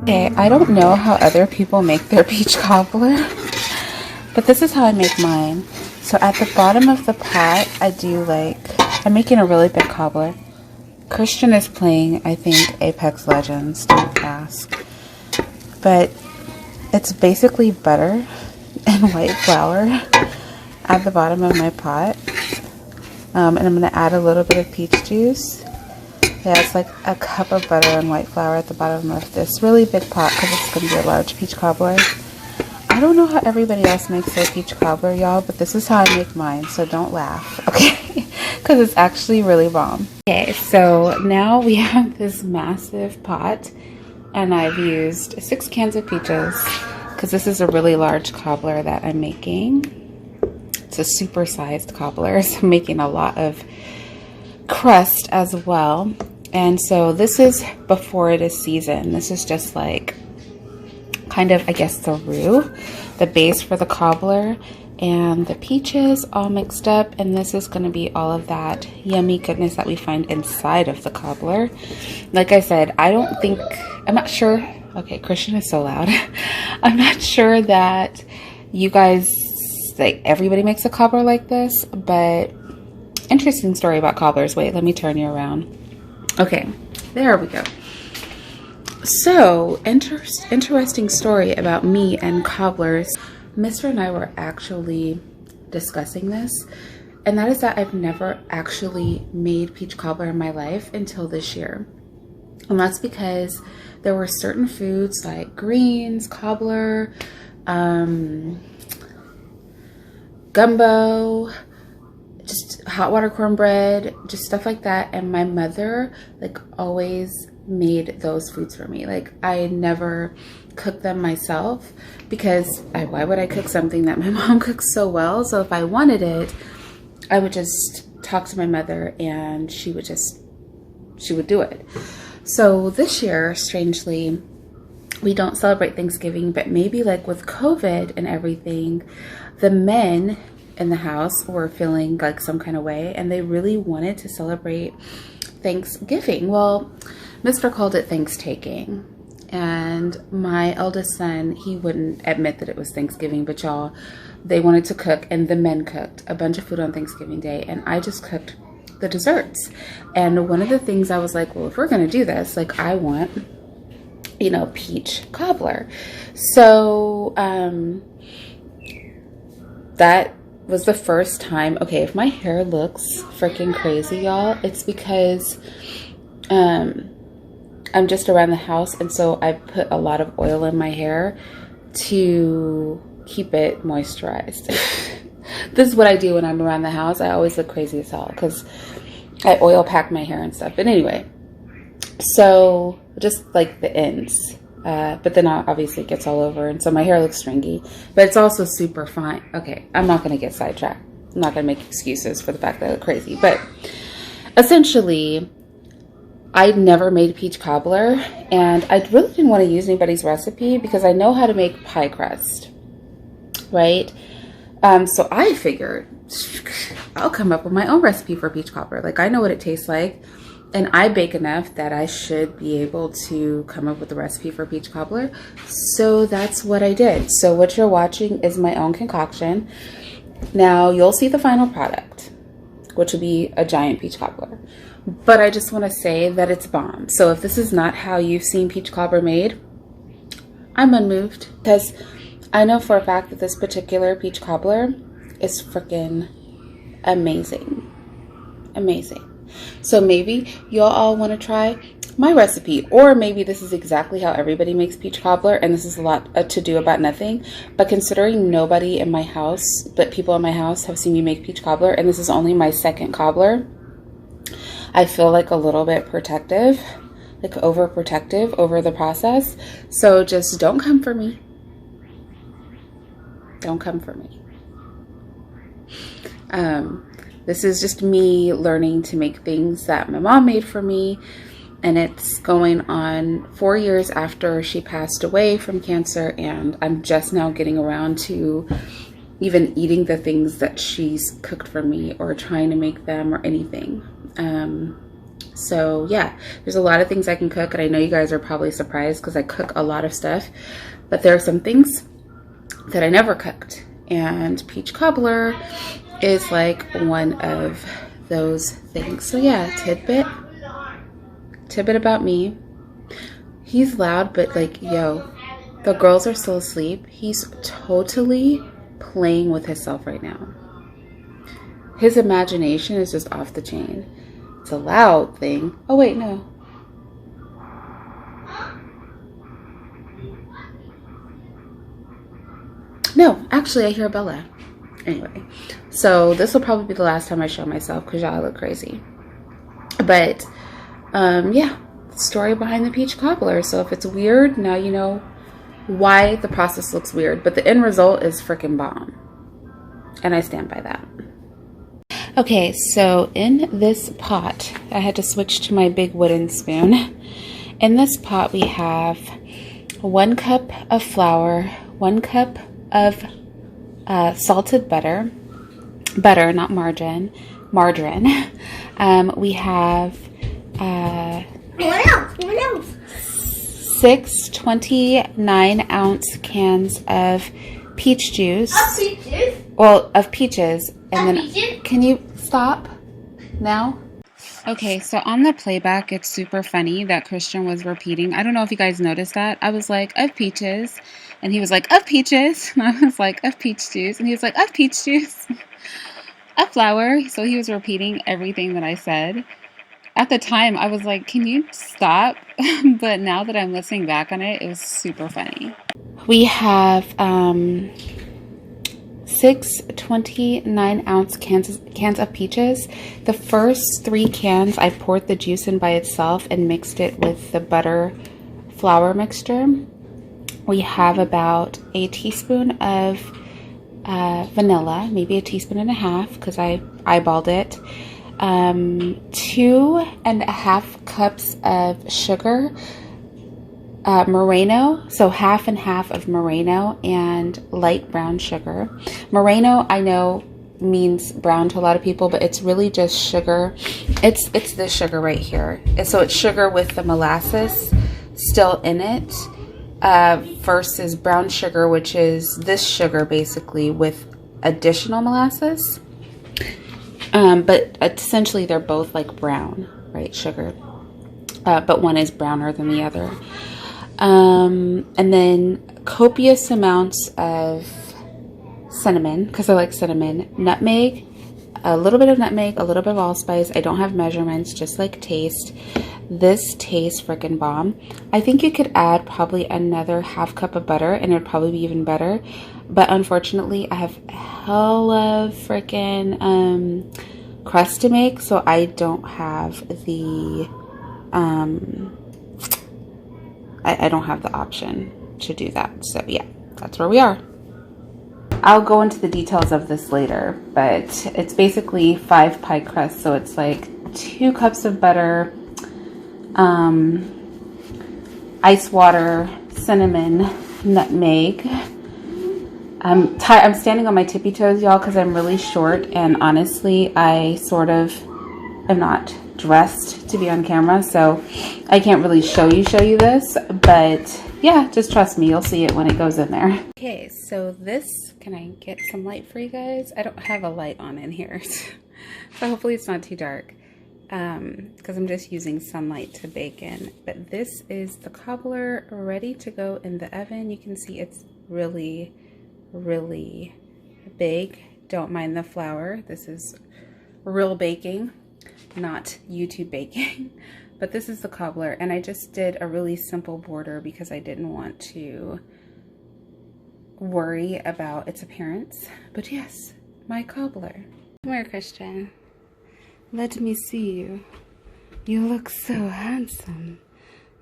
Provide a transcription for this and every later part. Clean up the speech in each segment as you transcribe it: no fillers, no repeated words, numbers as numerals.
Okay, I don't know how other people make their peach cobbler, but this is how I make mine. So at the bottom of the pot, I'm making a really big cobbler. Christian is playing, I think, Apex Legends, don't ask. But it's basically butter and white flour at the bottom of my pot. And I'm going to add a little bit of peach juice. Yeah, it's like a cup of butter and white flour at the bottom of this really big pot because it's going to be a large peach cobbler. I don't know how everybody else makes their peach cobbler, y'all, but this is how I make mine, so don't laugh, okay? Because it's actually really bomb. Okay, so now we have this massive pot, and I've used 6 cans of peaches because this is a really large cobbler that I'm making. It's a super-sized cobbler, so I'm making a lot of crust as well. And so this is before it is seasoned. This is just like kind of, I guess, the roux, the base for the cobbler, and the peaches all mixed up. And this is going to be all of that yummy goodness that we find inside of the cobbler. Like I said, I'm not sure. Okay, Christian is so loud. I'm not sure that you guys, like, everybody makes a cobbler like this, but interesting story about cobblers. Wait, let me turn you around. Okay, there we go. So, interesting story about me and cobblers. Mr. and I were actually discussing this, and that is that I've never actually made peach cobbler in my life until this year. And that's because there were certain foods like greens, cobbler, gumbo, just hot water cornbread, just stuff like that. And my mother like always made those foods for me. Like I never cooked them myself because why would I cook something that my mom cooks so well? So if I wanted it, I would just talk to my mother and she would do it. So this year, strangely, we don't celebrate Thanksgiving, but maybe like with COVID and everything, the men in the house were feeling like some kind of way and they really wanted to celebrate Thanksgiving. Well, Mr. called it Thanks-taking, and my eldest son, he wouldn't admit that it was Thanksgiving, but y'all, they wanted to cook, and the men cooked a bunch of food on Thanksgiving Day, and I just cooked the desserts. And one of the things I was like, well, if we're gonna do this, like I want, you know, peach cobbler. So that was the first time. Okay, if my hair looks freaking crazy, y'all, it's because I'm just around the house, and so I put a lot of oil in my hair to keep it moisturized. This is what I do when I'm around the house. I always look crazy as hell because I oil pack my hair and stuff. But anyway, so just like the ends, but then obviously it gets all over, and so my hair looks stringy, but it's also super fine. Okay, I'm not going to get sidetracked. I'm not going to make excuses for the fact that I look crazy, but essentially I'd never made peach cobbler, and I really didn't want to use anybody's recipe because I know how to make pie crust, right? So I figured I'll come up with my own recipe for peach cobbler. Like I know what it tastes like, and I bake enough that I should be able to come up with a recipe for peach cobbler. So that's what I did. So what you're watching is my own concoction. Now you'll see the final product, which will be a giant peach cobbler. But I just want to say that it's bomb. So if this is not how you've seen peach cobbler made, I'm unmoved, because I know for a fact that this particular peach cobbler is freaking amazing. Amazing. So maybe y'all all want to try my recipe, or maybe this is exactly how everybody makes peach cobbler and this is a lot to do about nothing. But considering nobody in my house, but people in my house have seen me make peach cobbler, and this is only my second cobbler, I feel like a little bit protective, like overprotective over the process. So just don't come for me. Don't come for me. This is just me learning to make things that my mom made for me, and it's going on 4 years after she passed away from cancer, and I'm just now getting around to even eating the things that she's cooked for me or trying to make them or anything. So yeah, there's a lot of things I can cook, and I know you guys are probably surprised because I cook a lot of stuff, but there are some things that I never cooked, and peach cobbler is like one of those things. So yeah, tidbit about me. He's loud, but like, yo, the girls are still asleep. He's totally playing with himself right now. His imagination is just off the chain. It's a loud thing. Oh wait, no. No, actually I hear Bella. Anyway, so this will probably be the last time I show myself because y'all look crazy. But yeah, story behind the peach cobbler. So if it's weird, now you know why the process looks weird, but the end result is freaking bomb, and I stand by that. Okay, so in this pot, I had to switch to my big wooden spoon. In this pot we have 1 cup of flour, 1 cup of salted butter, not margarine. We have 6 29-ounce cans of peach juice. Of peaches? Well, of peaches. And then, peaches? Can you stop now? Okay, so on the playback, it's super funny that Christian was repeating. I don't know if you guys noticed that. I was like, of peaches. And he was like, of peaches. And I was like, of peach juice. And he was like, of peach juice. Of flour. So he was repeating everything that I said. At the time, I was like, can you stop? But now that I'm listening back on it, it was super funny. We have 6 29-ounce cans of peaches. The first 3 cans, I poured the juice in by itself and mixed it with the butter flour mixture. We have about a teaspoon of vanilla, maybe a teaspoon and a half because I eyeballed it. 2.5 cups of sugar, Moreno, so half and half of Moreno and light brown sugar. Moreno, I know, means brown to a lot of people, but it's really just sugar. It's this sugar right here. So it's sugar with the molasses still in it, versus brown sugar, which is this sugar basically with additional molasses. But essentially they're both like brown, right, sugar, but one is browner than the other. And then copious amounts of cinnamon, because I like cinnamon, nutmeg, a little bit of nutmeg, a little bit of allspice. I don't have measurements, just like taste. This tastes freaking bomb. I think you could add probably another half cup of butter and it would probably be even better. But unfortunately, I have hella freaking crust to make, so I don't have the I don't have the option to do that. So yeah, that's where we are. I'll go into the details of this later, but it's basically 5 pie crusts, so it's like 2 cups of butter, ice water, cinnamon, nutmeg. I'm standing on my tippy toes, y'all, because I'm really short, and honestly, I sort of am not dressed to be on camera, so I can't really show you this, but yeah, just trust me, you'll see it when it goes in there. Okay, so this, can I get some light for you guys? I don't have a light on in here, so hopefully it's not too dark, because I'm just using sunlight to bake in. But this is the cobbler ready to go in the oven. You can see it's really big. Don't mind the flour. This is real baking, not YouTube baking. But this is the cobbler, and I just did a really simple border because I didn't want to worry about its appearance. But yes, my cobbler. Come here, Christian. Let me see you. You look so handsome.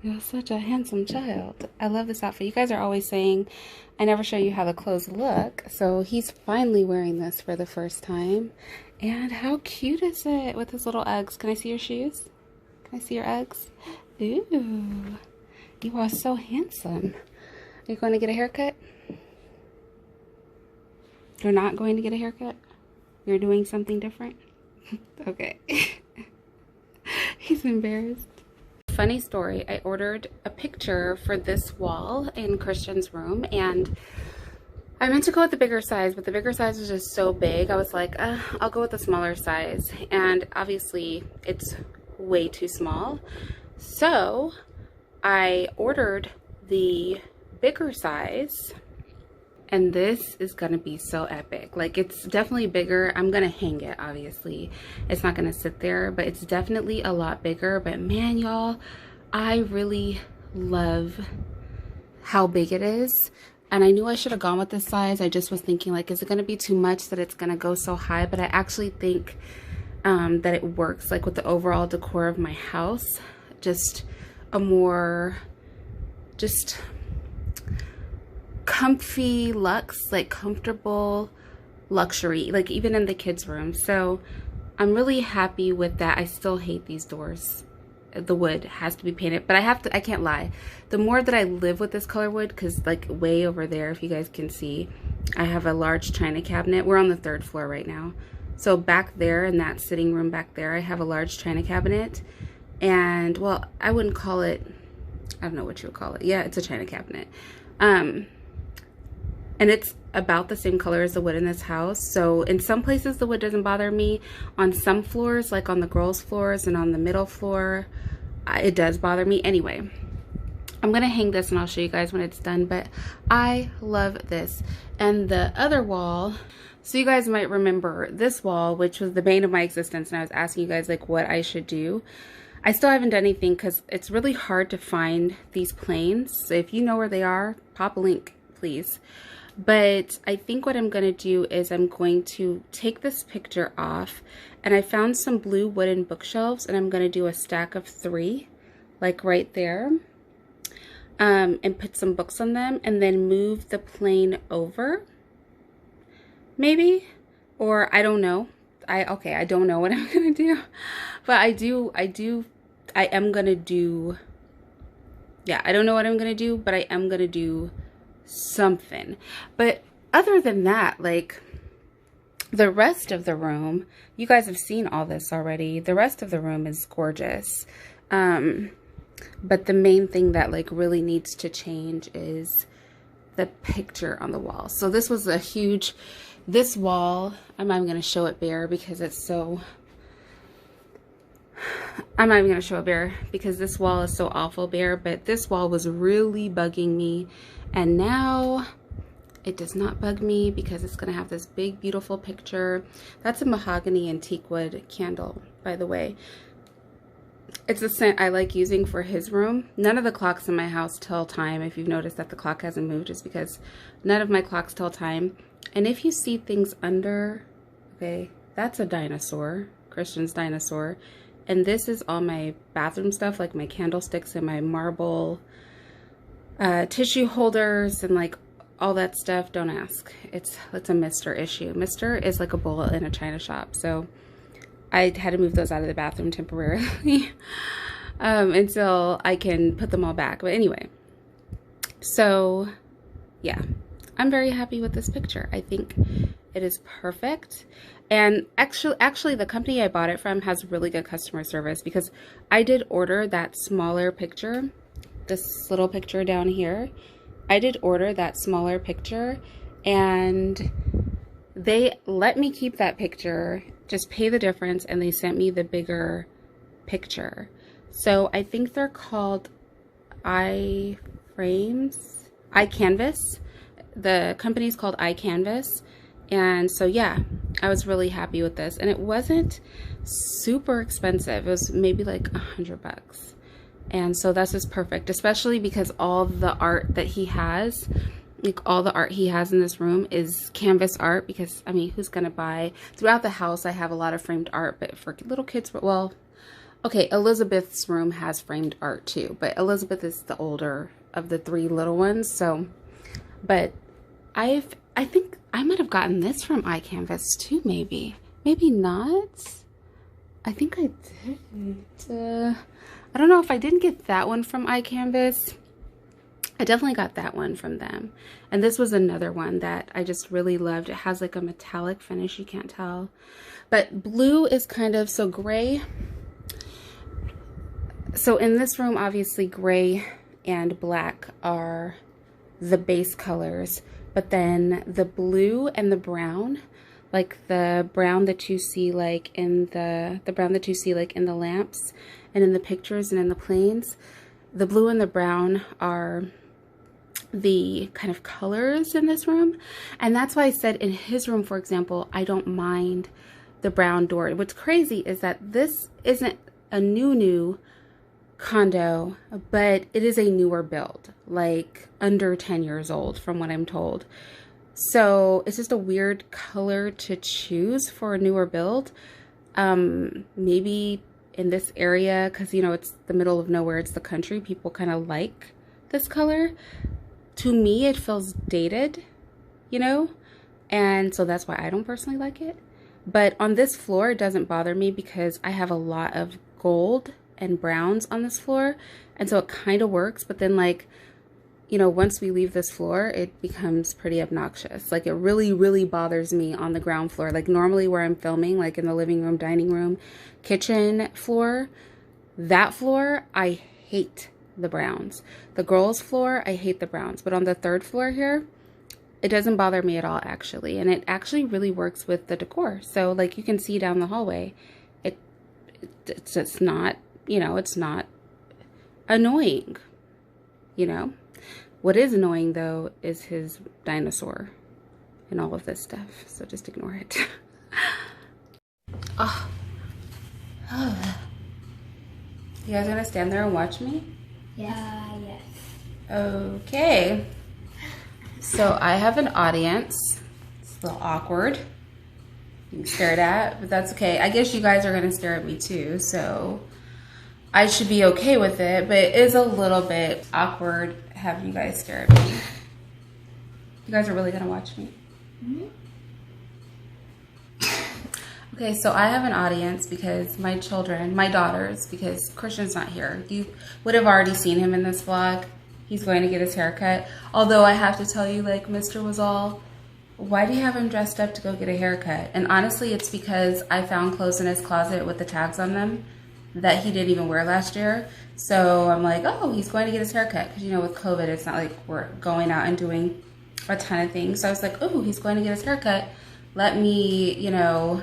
You're such a handsome child. I love this outfit. You guys are always saying I never show you how the clothes look. So he's finally wearing this for the first time. And how cute is it with his little Uggs? Can I see your shoes? Can I see your Uggs? Ooh, you are so handsome. Are you going to get a haircut? You're not going to get a haircut? You're doing something different? Okay. He's embarrassed. Funny story, I ordered a picture for this wall in Christian's room, and I meant to go with the bigger size, but the bigger size was just so big. I was like, I'll go with the smaller size. And obviously it's way too small. So I ordered the bigger size, and this is gonna be so epic. Like, it's definitely bigger. I'm gonna hang it, obviously. It's not gonna sit there, but it's definitely a lot bigger. But man, y'all, I really love how big it is. And I knew I should have gone with this size. I just was thinking, like, is it gonna be too much that it's gonna go so high? But I actually think that it works, like, with the overall decor of my house. Just a more, just comfy luxe, like comfortable luxury, like even in the kids' room. So I'm really happy with that. I still hate these doors. The wood has to be painted, but I can't lie. The more that I live with this color wood, because like way over there, if you guys can see, I have a large china cabinet. We're on the 3rd floor right now. So back there in that sitting room back there, I have a large china cabinet. And well, I wouldn't call it, I don't know what you would call it. Yeah, it's a china cabinet. And it's about the same color as the wood in this house. So in some places the wood doesn't bother me. On some floors, like on the girls' floors and on the middle floor, it does bother me. Anyway, I'm gonna hang this and I'll show you guys when it's done, but I love this. And the other wall, so you guys might remember this wall, which was the bane of my existence, and I was asking you guys like what I should do. I still haven't done anything because it's really hard to find these planes. So if you know where they are, pop a link, please. But I think what I'm going to do is I'm going to take this picture off, and I found some blue wooden bookshelves, and I'm going to do a stack of 3, like right there, and put some books on them, and then move the plane over, maybe, or I don't know. I don't know what I'm going to do, but I am going to do, yeah, I don't know what I'm going to do, but I am going to do something. But other than that, like the rest of the room, you guys have seen all this already. The rest of the room is gorgeous. But the main thing that like really needs to change is the picture on the wall. So this was a huge, this wall, I'm not even going to show it bare because it's so, I'm not even going to show it bare because this wall is so awful bare, but this wall was really bugging me. And now it does not bug me because it's going to have this big, beautiful picture. That's a mahogany and teak wood candle, by the way. It's a scent I like using for his room. None of the clocks in my house tell time. If you've noticed that the clock hasn't moved, it's because none of my clocks tell time. And if you see things under, okay, that's a dinosaur, Christian's dinosaur. And this is all my bathroom stuff, like my candlesticks and my marble tissue holders and like all that stuff. Don't ask. It's a Mr. issue. Mr. is like a bullet in a china shop. So I had to move those out of the bathroom temporarily until I can put them all back. But anyway, so yeah, I'm very happy with this picture. I think it is perfect. And actually the company I bought it from has really good customer service, because I did order that smaller picture, this little picture down here. I did order that smaller picture, and they let me keep that picture, just pay the difference, and they sent me the bigger picture. So I think they're called iCanvas. The company's called iCanvas. And so yeah, I was really happy with this, and it wasn't super expensive. It was maybe like $100. And so that's just perfect, especially because all the art that he has, like all the art he has in this room is canvas art, because I mean, who's gonna buy? Throughout the house I have a lot of framed art, but for little kids, well, okay, Elizabeth's room has framed art too, but Elizabeth is the older of the 3 little ones. So, but I think I might have gotten this from iCanvas too, maybe not. I think I did. I don't know if I didn't get that one from iCanvas. I definitely got that one from them. And this was another one that I just really loved. It has like a metallic finish, you can't tell. But blue is kind of, so gray. So in this room, obviously gray and black are the base colors, but then the blue and the brown, like the brown that you see like in the brown that you see like in the lamps and in the pictures and in the planes, the blue and the brown are the kind of colors in this room. And that's why I said in his room, for example, I don't mind the brown door. What's crazy is that this isn't a new condo, but it is a newer build, like under 10 years old from what I'm told. So it's just a weird color to choose for a newer build. Maybe in this area, because you know it's the middle of nowhere, it's the country, people kind of like this color. To me it feels dated, you know, and so that's why I don't personally like it. But on this floor it doesn't bother me because I have a lot of gold and browns on this floor, and so it kind of works. But then, like, you know, once we leave this floor it becomes pretty obnoxious. Like, it really bothers me on the ground floor. Like, normally where I'm filming, like in the living room, dining room, kitchen floor, that floor I hate the browns. The girls floor I hate the browns, but on the third floor here it doesn't bother me at all, actually. And it actually really works with the decor. So like you can see down the hallway, it's not, you know, it's not annoying, you know. What is annoying though is his dinosaur and all of this stuff, so just ignore it. Oh. You guys gonna stand there and watch me? Yes. Yes. Okay. So I have an audience. It's a little awkward. Being stared at, but that's okay. I guess you guys are gonna stare at me too, so I should be okay with it, but it is a little bit awkward having you guys stare at me. You guys are really gonna watch me? Mm-hmm. Okay, so I have an audience because my children, my daughters, because Christian's not here. You would have already seen him in this vlog. He's going to get his hair cut. Although I have to tell you, like, Mr. was all, why do you have him dressed up to go get a haircut? And honestly, it's because I found clothes in his closet with the tags on them that he didn't even wear last year. So I'm like, oh, he's going to get his haircut. Because, you know, with COVID, it's not like we're going out and doing a ton of things. So I was like, oh, he's going to get his haircut. Let me, you know,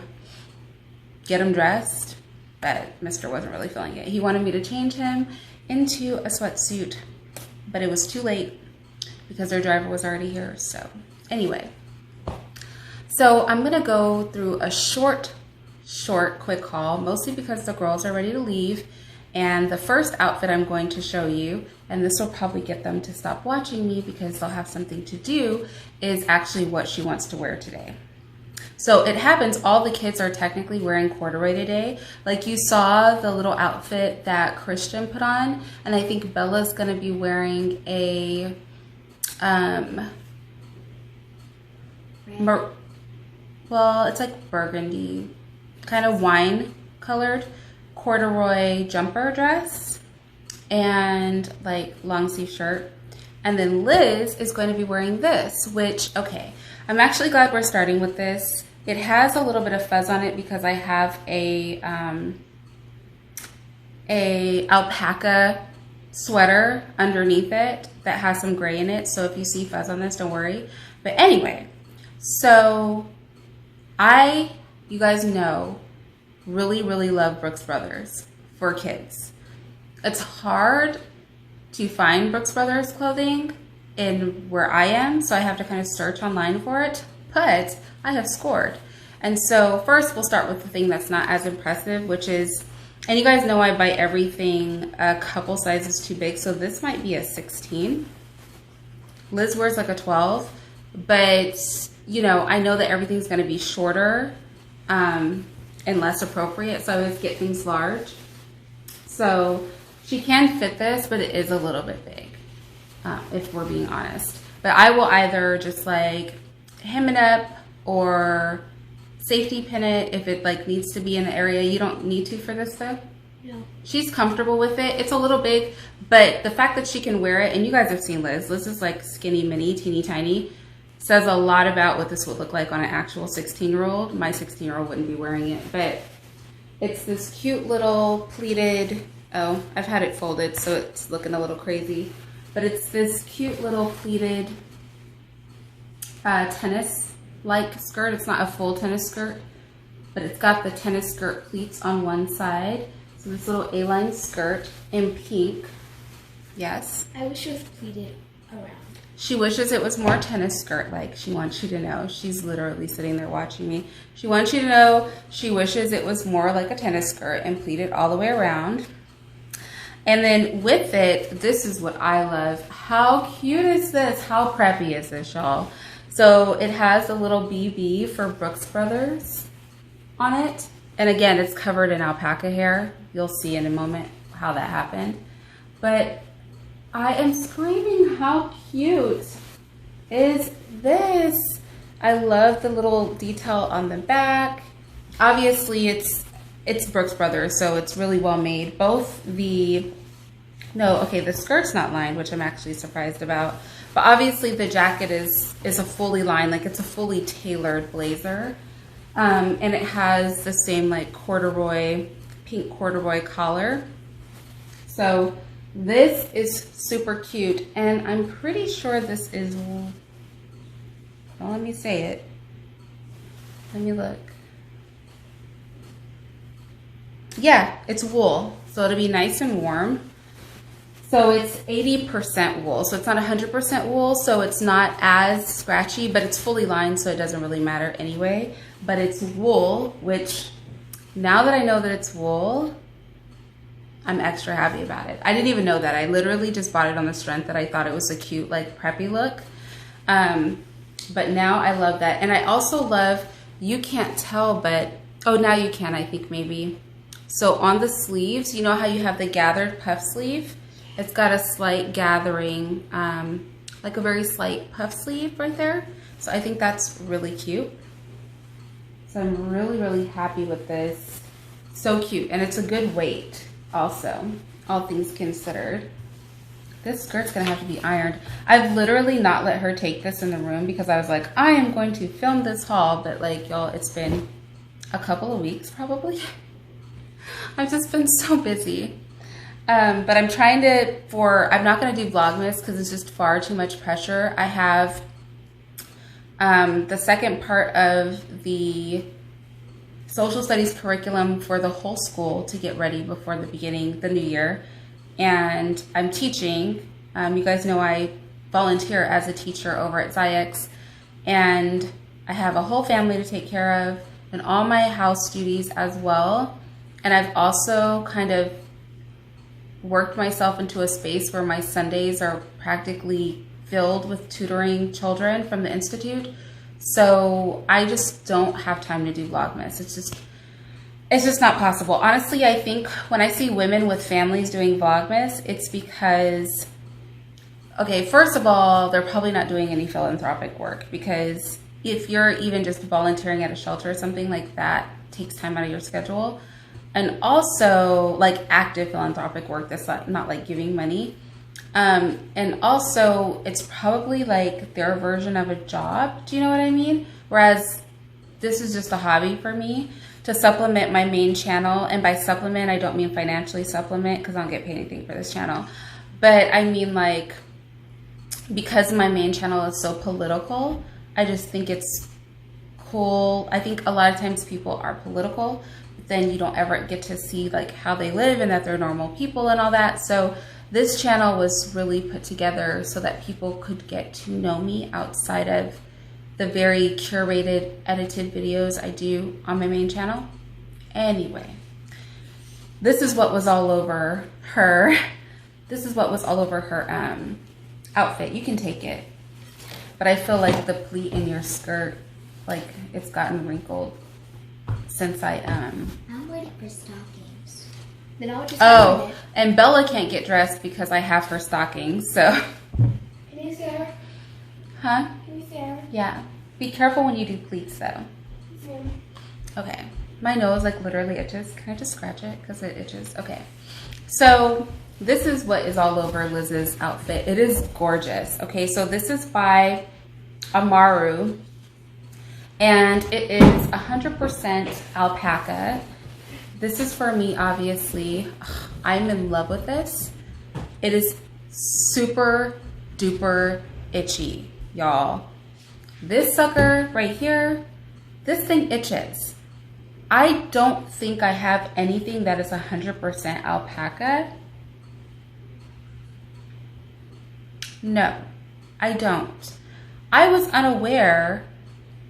get him dressed. But Mr. wasn't really feeling it. He wanted me to change him into a sweatsuit, but it was too late because their driver was already here. So anyway, so I'm gonna go through a short quick haul, mostly because the girls are ready to leave. And the first outfit I'm going to show you, and this will probably get them to stop watching me because they'll have something to do, is actually what she wants to wear today. So it happens all the kids are technically wearing corduroy today. Like you saw the little outfit that Christian put on, and I think Bella's gonna be wearing a well, it's like burgundy, kind of wine colored corduroy jumper dress and like long sleeve shirt. And then Liz is going to be wearing this, which, okay, I'm actually glad we're starting with this. It has a little bit of fuzz on it because I have a alpaca sweater underneath it that has some gray in it. So if you see fuzz on this, don't worry. But anyway, so you guys know, really love Brooks Brothers for kids. It's hard to find Brooks Brothers clothing in where I am, so I have to kind of search online for it, but I have scored. And so first we'll start with the thing that's not as impressive, which is, and you guys know I buy everything a couple sizes too big, so this might be a 16. Liz wears like a 12, but you know, I know that everything's gonna be shorter and less appropriate, so I always get things large. So she can fit this, but it is a little bit big, if we're being honest. But I will either just like hem it up or safety pin it if it like needs to be in the area. You don't need to for this though. No. She's comfortable with it. It's a little big, but the fact that she can wear it, and you guys have seen Liz. Liz is like skinny, mini, teeny tiny. Says a lot about what this would look like on an actual 16-year-old. My 16-year-old wouldn't be wearing it, but it's this cute little pleated Oh, I've had it folded, so it's looking a little crazy. But it's this cute little pleated tennis-like skirt. It's not a full tennis skirt, but it's got the tennis skirt pleats on one side. So this little A-line skirt in pink. Yes? I wish it was pleated around. She wishes it was more tennis skirt-like. She wants you to know. She's literally sitting there watching me. She wants you to know she wishes it was more like a tennis skirt and pleated all the way around. And then with it, this is what I love. How cute is this? How preppy is this, y'all? So it has a little BB for Brooks Brothers on it. And again, it's covered in alpaca hair. You'll see in a moment how that happened. But I am screaming, how cute is this? I love the little detail on the back. Obviously, it's Brooks Brothers, so it's really well made. Both the skirt's not lined, which I'm actually surprised about. But obviously the jacket is a fully lined, like it's a fully tailored blazer. And it has the same like pink corduroy collar. So this is super cute. And I'm pretty sure this is, well, let me say it. Let me look. Yeah, it's wool, so it'll be nice and warm. So it's 80% wool, so it's not 100% wool, so it's not as scratchy, but it's fully lined, so it doesn't really matter anyway. But it's wool, which now that I know that it's wool, I'm extra happy about it. I didn't even know that. I literally just bought it on the strength that I thought it was a cute, like, preppy look. But now I love that. And I also love, you can't tell, but, oh, now you can, I think, maybe. So on the sleeves, you know how you have the gathered puff sleeve? It's got a slight gathering, like a very slight puff sleeve right there. So I think that's really cute. So I'm really, really happy with this. So cute. And it's a good weight also, all things considered. This skirt's gonna have to be ironed. I've literally not let her take this in the room because I was like, I am going to film this haul. But like, y'all, it's been a couple of weeks probably. I've just been so busy. But I'm trying to, I'm not going to do Vlogmas because it's just far too much pressure. I have the second part of the social studies curriculum for the whole school to get ready before the new year. And I'm teaching. You guys know I volunteer as a teacher over at Zyx. And I have a whole family to take care of and all my house duties as well. And I've also kind of worked myself into a space where my Sundays are practically filled with tutoring children from the Institute. So I just don't have time to do Vlogmas. It's just not possible. Honestly, I think when I see women with families doing Vlogmas, it's because, okay, first of all, they're probably not doing any philanthropic work, because if you're even just volunteering at a shelter or something like that, takes time out of your schedule. And also like active philanthropic work that's not like giving money. And also it's probably like their version of a job. Do you know what I mean? Whereas this is just a hobby for me to supplement my main channel. And by supplement, I don't mean financially supplement because I don't get paid anything for this channel. But I mean like, because my main channel is so political, I just think it's cool. I think a lot of times people are political, then you don't ever get to see like how they live and that they're normal people and all that. So this channel was really put together so that people could get to know me outside of the very curated, edited videos I do on my main channel. Anyway, this is what was all over her. This is what was all over her outfit. You can take it. But I feel like the pleat in your skirt, like it's gotten wrinkled since I'm ready for stockings. Then I'll just and Bella can't get dressed because I have her stockings, so. Can you see her? Huh? Can you see her? Yeah. Be careful when you do pleats though. Okay. My nose like literally itches. Can I just scratch it? Because it itches. Okay. So this is what is all over Liz's outfit. It is gorgeous. Okay, so this is by Amaru. And it is 100% alpaca. This is for me, obviously. I'm in love with this. It is super duper itchy, y'all. This sucker right here, this thing itches. I don't think I have anything that is 100% alpaca. No, I don't. I was unaware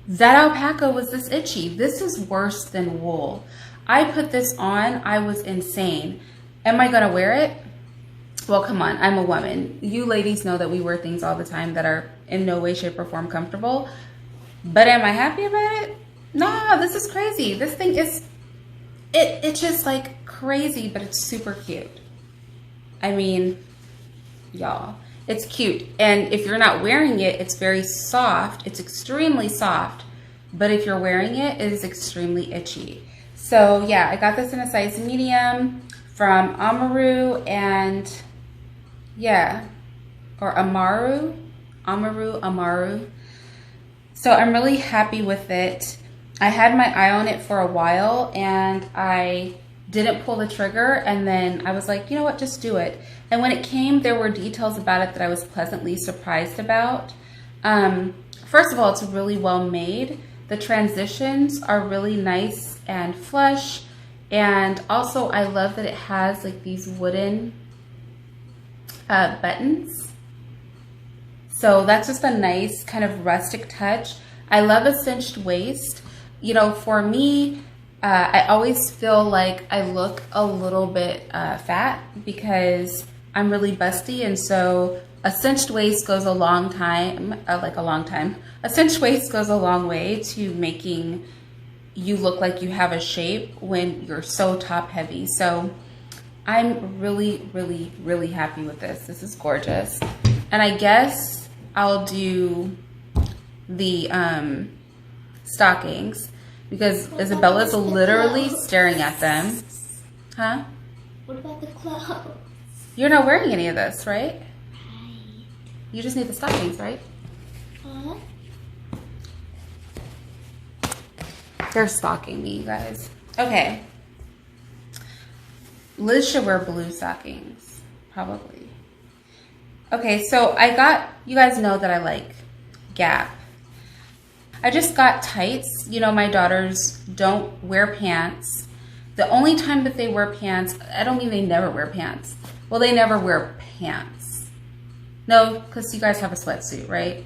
that alpaca was this itchy. This is worse than wool. I put this on, I was insane. Am I gonna wear it? Well, come on, I'm a woman. You ladies know that we wear things all the time that are in no way, shape, or form comfortable. But am I happy about it? No, this is crazy. This thing is, it's just like crazy, but it's super cute. I mean, y'all, it's cute. And if you're not wearing it, it's very soft. It's extremely soft. But if you're wearing it, it is extremely itchy. So yeah, I got this in a size medium from Amaru and yeah, or Amaru. So I'm really happy with it. I had my eye on it for a while and I didn't pull the trigger, and then I was like, you know what, just do it. And when it came, there were details about it that I was pleasantly surprised about. First of all, it's really well made. The transitions are really nice and flush. And also I love that it has like these wooden buttons. So that's just a nice kind of rustic touch. I love a cinched waist. You know, for me, I always feel like I look a little bit fat because I'm really busty, and so a cinched waist goes a long time, A cinched waist goes a long way to making you look like you have a shape when you're so top heavy. So I'm really, really, really happy with this. This is gorgeous. And I guess I'll do the stockings because Isabella's literally staring at them. Huh? What about the clothes? You're not wearing any of this, right? You just need the stockings, right? Huh? They're stalking me, you guys. Okay. Liz should wear blue stockings, probably. Okay, so you guys know that I like Gap. I just got tights. You know, my daughters don't wear pants. The only time that they wear pants, I don't mean they never wear pants. Well, they never wear pants. No, because you guys have a sweatsuit, right?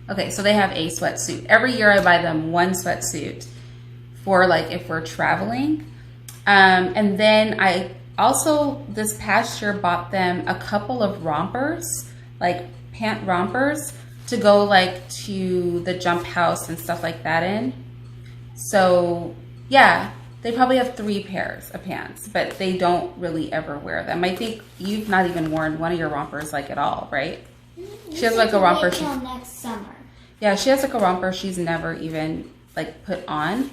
Okay, so they have a sweatsuit. Every year I buy them one sweatsuit for like if we're traveling. And then I also this past year bought them a couple of rompers, like pant rompers, to go like to the jump house and stuff like that in. So yeah, they probably have 3 pairs of pants, but they don't really ever wear them. I think you've not even worn one of your rompers like at all, right? She has like a romper. Till next summer. Yeah, she has like a romper she's never even like put on.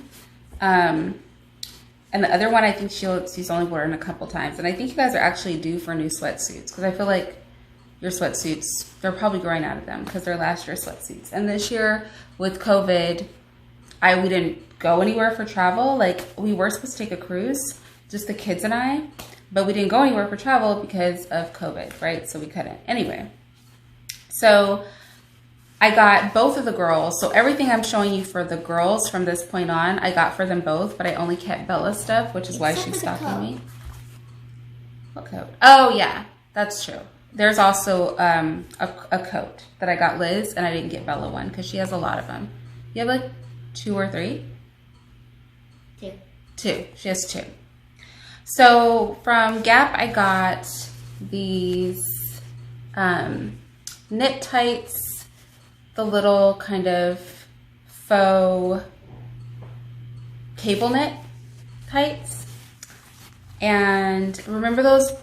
And the other one, I think she's only worn a couple times. And I think you guys are actually due for new sweatsuits because I feel like your sweatsuits, they're probably growing out of them because they're last year's sweatsuits. And this year with COVID, we didn't go anywhere for travel. Like we were supposed to take a cruise, just the kids and I, but we didn't go anywhere for travel because of COVID, right? So we couldn't. Anyway, so I got both of the girls. So everything I'm showing you for the girls from this point on, I got for them both, but I only kept Bella's stuff, which is why she's stalking me. What coat? Oh yeah, that's true. There's also a coat that I got Liz, and I didn't get Bella one because she has a lot of them. You have like 2 or 3? 2. 2. She has 2. So from Gap, I got these knit tights, the little kind of faux cable knit tights. And remember those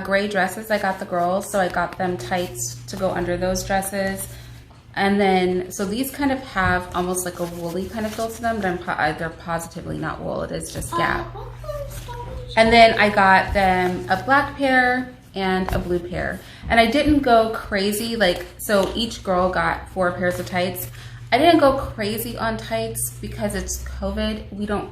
gray dresses I got the girls? So I got them tights to go under those dresses. And then, so these kind of have almost like a woolly kind of feel to them, but they're positively not wool. It is just Gap. And then I got them a black pair and a blue pair. And I didn't go crazy, like, so each girl got 4 pairs of tights. I didn't go crazy on tights because it's COVID. We don't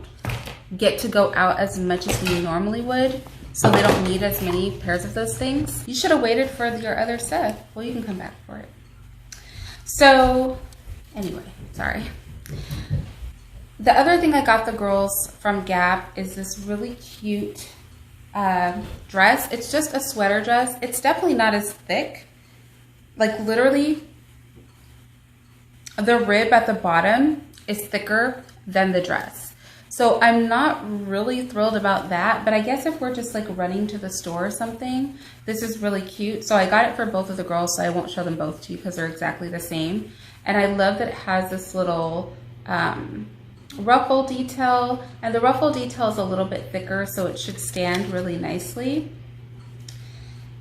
get to go out as much as we normally would. So they don't need as many pairs of those things. You should have waited for your other stuff. Well, you can come back for it. So anyway, sorry. The other thing I got the girls from Gap is this really cute dress. It's just a sweater dress. It's definitely not as thick. Like literally, the rib at the bottom is thicker than the dress. So I'm not really thrilled about that, but I guess if we're just like running to the store or something, this is really cute. So I got it for both of the girls, so I won't show them both to you because they're exactly the same. And I love that it has this little ruffle detail, and the ruffle detail is a little bit thicker, so it should stand really nicely.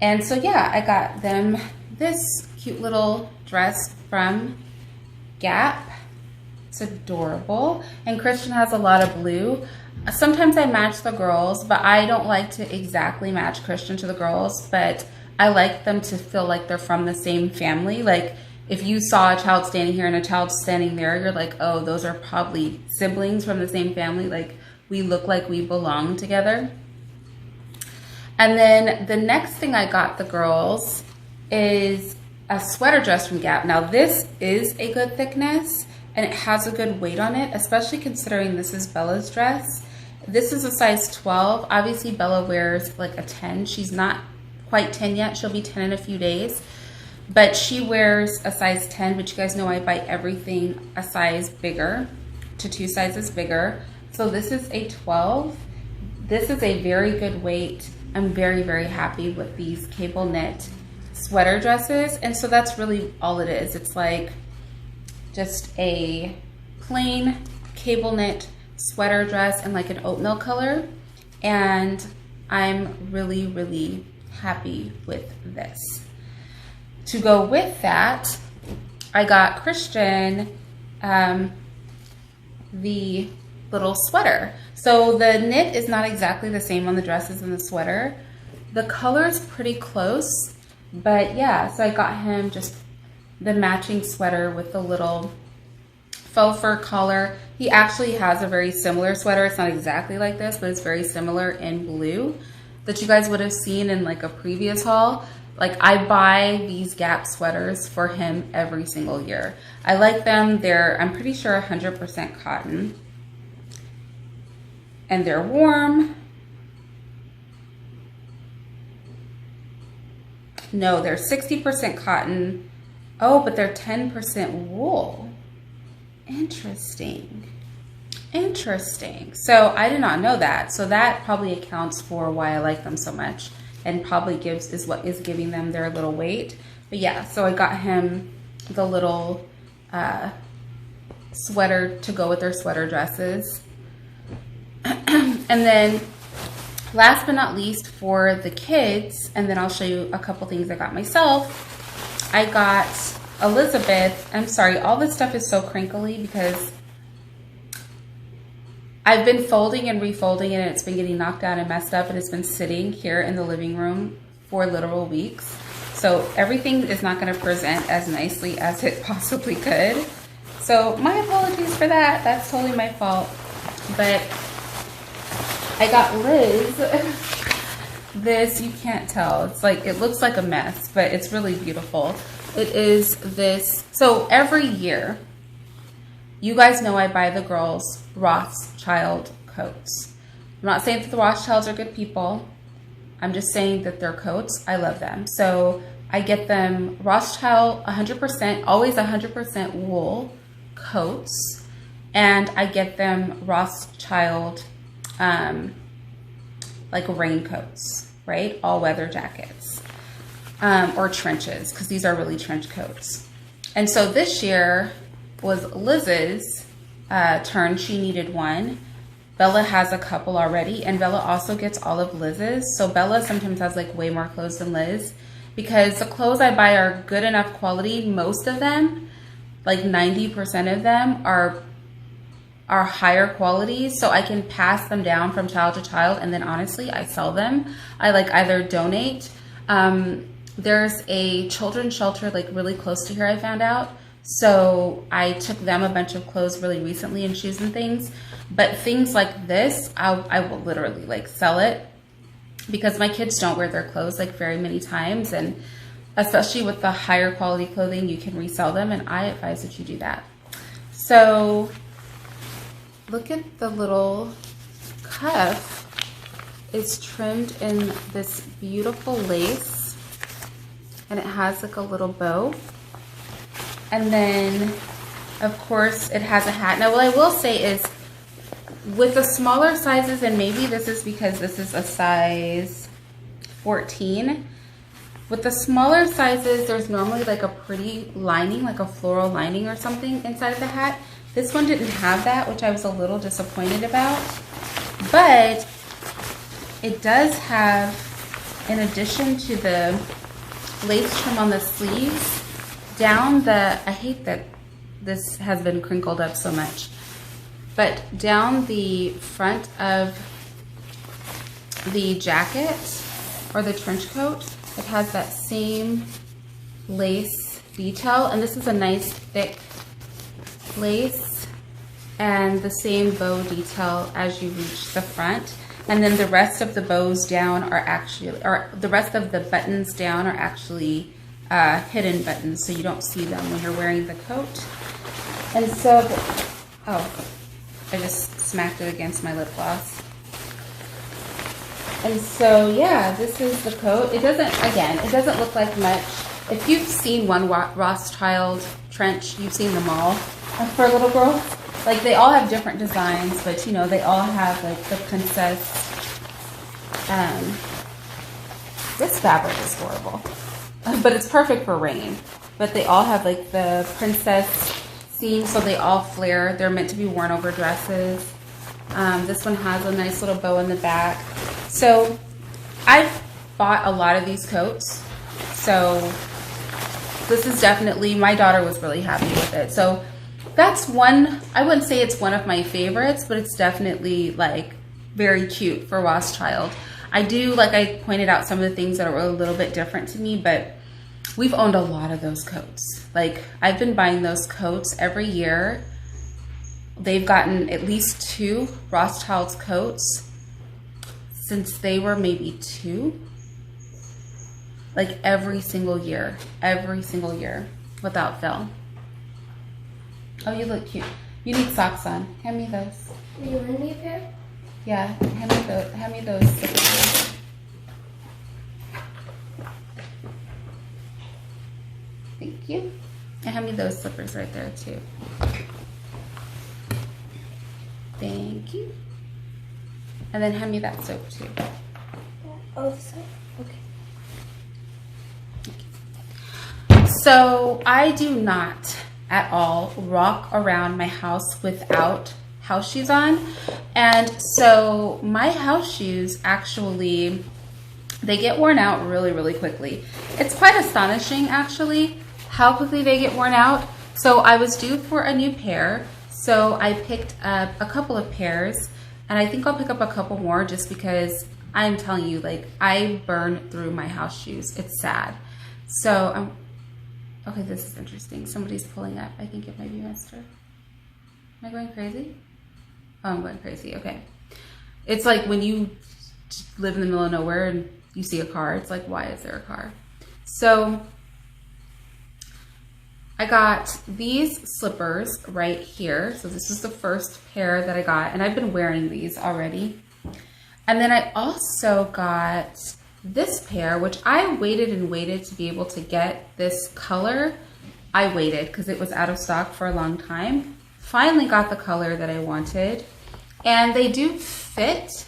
And so yeah, I got them this cute little dress from Gap. It's adorable. And Christian has a lot of blue. Sometimes I match the girls, but I don't like to exactly match Christian to the girls, but I like them to feel like they're from the same family. Like if you saw a child standing here and a child standing there, you're like, oh, those are probably siblings from the same family. Like we look like we belong together. And then the next thing I got the girls is a sweater dress from Gap. Now this is a good thickness and it has a good weight on it, especially considering this is Bella's dress. This is a size 12. Obviously Bella wears like a 10. She's not quite 10 yet. She'll be 10 in a few days. But she wears a size 10, but you guys know I buy everything a size bigger to 2 sizes bigger. So this is a 12. This is a very good weight. I'm very, very happy with these cable knit sweater dresses. And so that's really all it is. It's like just a plain cable knit sweater dress in like an oatmeal color. And I'm really, really happy with this. To go with that, I got Christian the little sweater. So the knit is not exactly the same on the dresses and the sweater. The color's pretty close, but yeah, so I got him just the matching sweater with the little faux fur collar. He actually has a very similar sweater. It's not exactly like this, but it's very similar in blue that you guys would have seen in like a previous haul. Like I buy these Gap sweaters for him every single year. I like them. They're, I'm pretty sure 100% cotton. And they're warm. No, they're 60% cotton. Oh, but they're 10% wool. Interesting. Interesting. So I did not know that. So that probably accounts for why I like them so much, and probably is what is giving them their little weight. But yeah, so I got him the little sweater to go with their sweater dresses. And then last but not least for the kids, and then I'll show you a couple things I got myself. I got Elizabeth, I'm sorry, all this stuff is so crinkly because I've been folding and refolding it, and it's been getting knocked down and messed up, and it's been sitting here in the living room for literal weeks. So everything is not going to present as nicely as it possibly could. So my apologies for that. That's totally my fault. But I got Liz this, you can't tell. It's like, it looks like a mess, but it's really beautiful. It is this, so every year, you guys know I buy the girls Rothschild coats. I'm not saying that the Rothschilds are good people. I'm just saying that their coats, I love them. So I get them Rothschild 100%, always 100% wool coats. And I get them Rothschild like raincoats, right? All weather jackets or trenches, because these are really trench coats. And so this year was Liz's turn. She needed one. Bella has a couple already, and Bella also gets all of Liz's. So Bella sometimes has like way more clothes than Liz, because the clothes I buy are good enough quality. Most of them, like 90% of them, are higher quality, so I can pass them down from child to child, and then honestly I sell them. I like either donate. There's a children's shelter like really close to here, I found out. So I took them a bunch of clothes really recently and shoes and things. But things like this, I will literally like sell it because my kids don't wear their clothes like very many times. And especially with the higher quality clothing, you can resell them. And I advise that you do that. So look at the little cuff. It's trimmed in this beautiful lace. And it has like a little bow. And then, of course, it has a hat. Now, what I will say is, with the smaller sizes, and maybe this is because this is a size 14, with the smaller sizes, there's normally like a pretty lining, like a floral lining or something inside of the hat. This one didn't have that, which I was a little disappointed about. But it does have, in addition to the lace trim on the sleeves, down the, I hate that this has been crinkled up so much, but down the front of the jacket or the trench coat, it has that same lace detail. And this is a nice thick lace and the same bow detail as you reach the front. And then the rest of the bows down are actually, or the rest of the buttons down are actually hidden buttons, so you don't see them when you're wearing the coat. And so, oh, I just smacked it against my lip gloss. And so, yeah, this is the coat. It doesn't, again, it doesn't look like much. If you've seen one Rothschild trench, you've seen them all for little girls. Like, they all have different designs, but, you know, they all have, like, the princess. This fabric is horrible. But it's perfect for rain. But they all have like the princess seams, so they all flare. They're meant to be worn over dresses. This one has a nice little bow in the back. So I've bought a lot of these coats. So this is definitely, my daughter was really happy with it. So that's one, I wouldn't say it's one of my favorites, but it's definitely like very cute for Rothschild. I do, like I pointed out, some of the things that are a little bit different to me, but we've owned a lot of those coats. Like, I've been buying those coats every year. They've gotten at least 2 Rothschild's coats since they were maybe 2. Like, every single year, without fail. Oh, you look cute. You need socks on. Hand me those. Will you lend me a pair? Yeah, hand me those slippers. Thank you. And hand me those slippers right there too. Thank you. And then hand me that soap too. Oh, the soap? Okay. So I do not at all rock around my house without house shoes on. And so my house shoes actually, they get worn out really, really quickly. It's quite astonishing actually how quickly they get worn out. So I was due for a new pair. So I picked up a couple of pairs, and I think I'll pick up a couple more just because I'm telling you, like, I burn through my house shoes. It's sad. So, okay, this is interesting. Somebody's pulling up. I think it might be Mister. Am I going crazy? Oh, I'm going crazy. Okay. It's like when you live in the middle of nowhere and you see a car, it's like, why is there a car? So I got these slippers right here. So this is the first pair that I got, and I've been wearing these already. And then I also got this pair, which I waited and waited to be able to get this color. I waited because it was out of stock for a long time. Finally got the color that I wanted, and they do fit.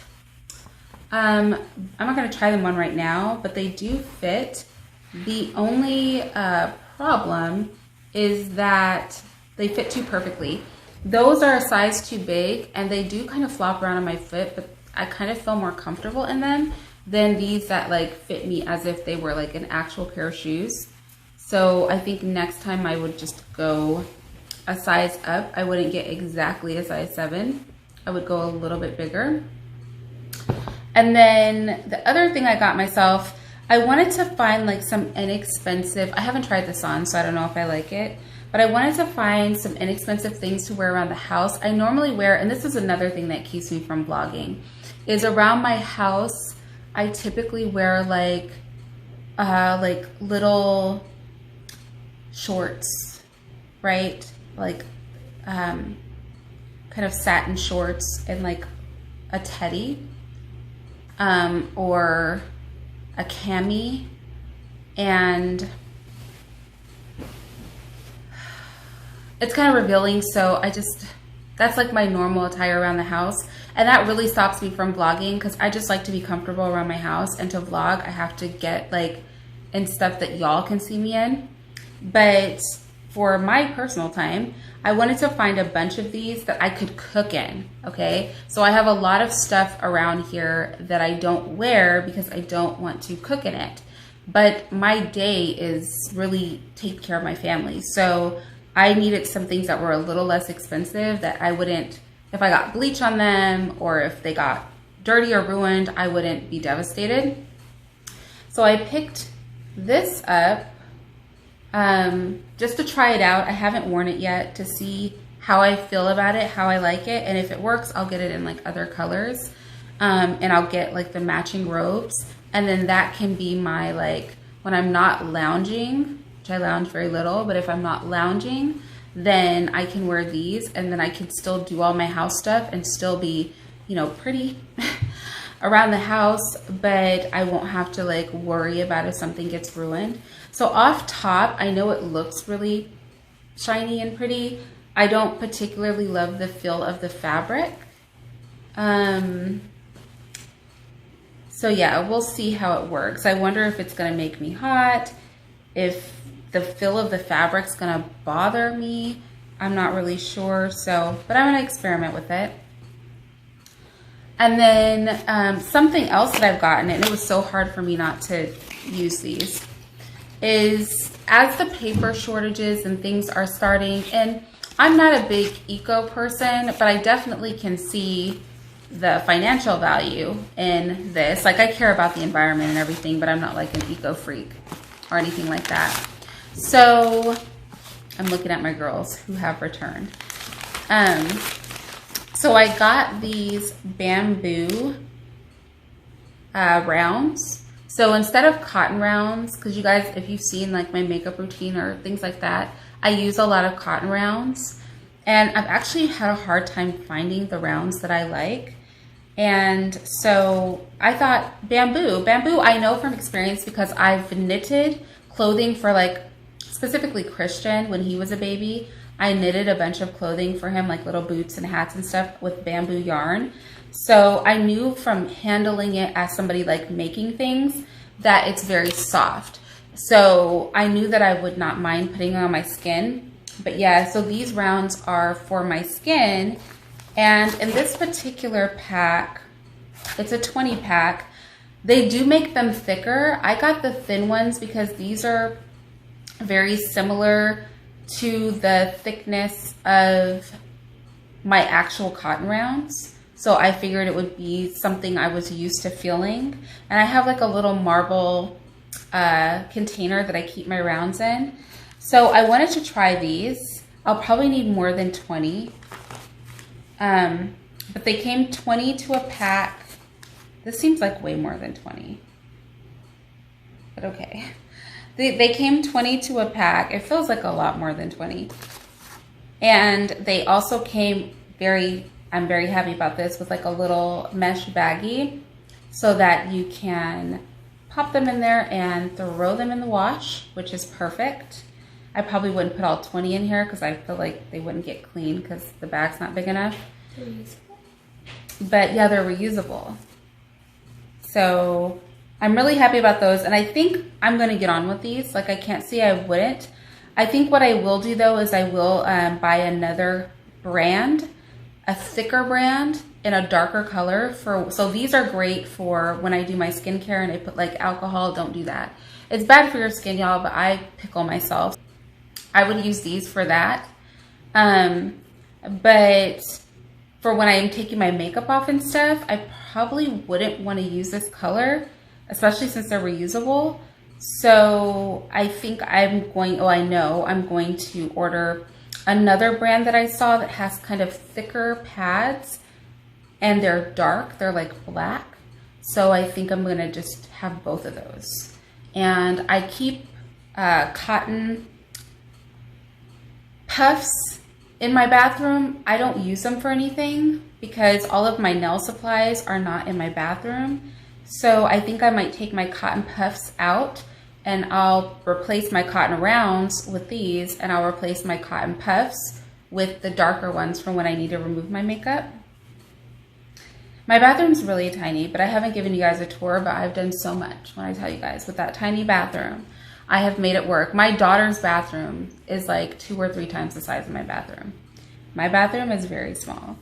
I'm not going to try them on right now, but they do fit. The only problem is that they fit too perfectly. Those are a size too big, and they do kind of flop around on my foot, but I kind of feel more comfortable in them than these that like fit me as if they were like an actual pair of shoes. So I think next time I would just go a size up. I wouldn't get exactly a size 7. I would go a little bit bigger. And then the other thing I got myself, I wanted to find like some inexpensive, I haven't tried this on, so I don't know if I like it, but I wanted to find some inexpensive things to wear around the house. I normally wear, and this is another thing that keeps me from vlogging, is around my house, I typically wear like little shorts, right? Like kind of satin shorts and like a teddy or a cami, and it's kind of revealing, so that's like my normal attire around the house, and that really stops me from vlogging because I just like to be comfortable around my house, and to vlog I have to get like in stuff that y'all can see me in. But for my personal time, I wanted to find a bunch of these that I could cook in, okay? So I have a lot of stuff around here that I don't wear because I don't want to cook in it. But my day is really taking care of my family. So I needed some things that were a little less expensive that I wouldn't, if I got bleach on them or if they got dirty or ruined, I wouldn't be devastated. So I picked this up just to try it out. I haven't worn it yet to see how I feel about it, how I like it, and if it works, I'll get it in like other colors, and I'll get like the matching robes, and then that can be my, like, when I'm not lounging, which I lounge very little, but if I'm not lounging, then I can wear these, and then I can still do all my house stuff and still be, you know, pretty around the house, but I won't have to like worry about if something gets ruined. So off top, I know it looks really shiny and pretty. I don't particularly love the feel of the fabric. So yeah, we'll see how it works. I wonder if it's gonna make me hot, if the feel of the fabric's gonna bother me. I'm not really sure, so, but I'm gonna experiment with it. And then something else that I've gotten, and it was so hard for me not to use these, is as the paper shortages and things are starting, and I'm not a big eco person, but I definitely can see the financial value in this. Like, I care about the environment and everything, but I'm not like an eco freak or anything like that. So I'm looking at my girls who have returned. So I got these bamboo rounds. So instead of cotton rounds, because you guys, if you've seen like my makeup routine or things like that, I use a lot of cotton rounds. And I've actually had a hard time finding the rounds that I like. And so I thought bamboo. Bamboo, I know from experience because I've knitted clothing for, like, specifically Christian when he was a baby. I knitted a bunch of clothing for him, like little boots and hats and stuff with bamboo yarn. So I knew from handling it as somebody like making things that it's very soft. So I knew that I would not mind putting it on my skin. But yeah, so these rounds are for my skin. And in this particular pack, it's a 20 pack. They do make them thicker. I got the thin ones because these are very similar to the thickness of my actual cotton rounds. So I figured it would be something I was used to feeling. And I have like a little marble container that I keep my rounds in. So I wanted to try these. I'll probably need more than 20. But they came 20 to a pack. This seems like way more than 20. But okay. They came 20 to a pack. It feels like a lot more than 20. And they also came I'm very happy about this, with like a little mesh baggie so that you can pop them in there and throw them in the wash, which is perfect. I probably wouldn't put all 20 in here because I feel like they wouldn't get clean because the bag's not big enough. But yeah, they're reusable. So I'm really happy about those, and I think I'm going to get on with these. Like, I can't see I wouldn't. I think what I will do though is I will buy another brand, a thicker brand in a darker color. So these are great for when I do my skincare and I put like alcohol. Don't do that. It's bad for your skin, y'all, but I pickle myself. I would use these for that. But for when I'm taking my makeup off and stuff, I probably wouldn't want to use this color, especially since they're reusable. So I think I'm going, I know I'm going to order another brand that I saw that has kind of thicker pads, and they're dark, they're like black. So I think I'm gonna just have both of those. And I keep cotton puffs in my bathroom. I don't use them for anything because all of my nail supplies are not in my bathroom. So I think I might take my cotton puffs out and I'll replace my cotton rounds with these, and I'll replace my cotton puffs with the darker ones for when I need to remove my makeup. My bathroom's really tiny, but I haven't given you guys a tour, but I've done so much when I tell you guys. With that tiny bathroom, I have made it work. My daughter's bathroom is like 2 or 3 times the size of my bathroom. My bathroom is very small.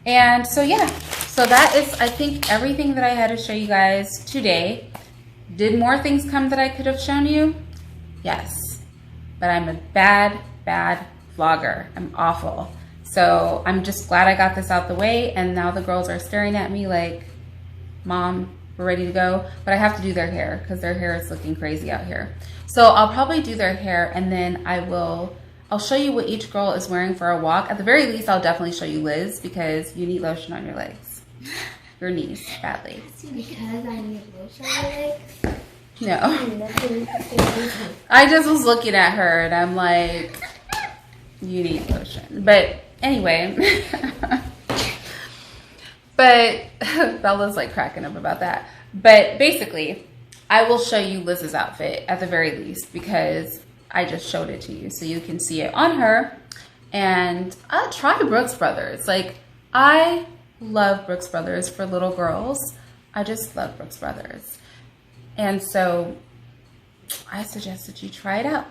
And so yeah, so that is, I think, everything that I had to show you guys today. Did more things come that I could have shown you? Yes, but I'm a bad vlogger. I'm awful. So I'm just glad I got this out the way, and now the girls are staring at me like, Mom, we're ready to go. But I have to do their hair because their hair is looking crazy out here. So I'll probably do their hair, and then I'll show you what each girl is wearing for a walk. At the very least, I'll definitely show you Liz because you need lotion on your legs. Your knees, badly. Because I need lotion on my legs? No. I just was looking at her and I'm like, you need lotion. But anyway, but Bella's like cracking up about that. But basically, I will show you Liz's outfit at the very least because I just showed it to you so you can see it on her. And I'll try Brooks Brothers. Like, I love Brooks Brothers for little girls. I just love Brooks Brothers. And so I suggest that you try it out.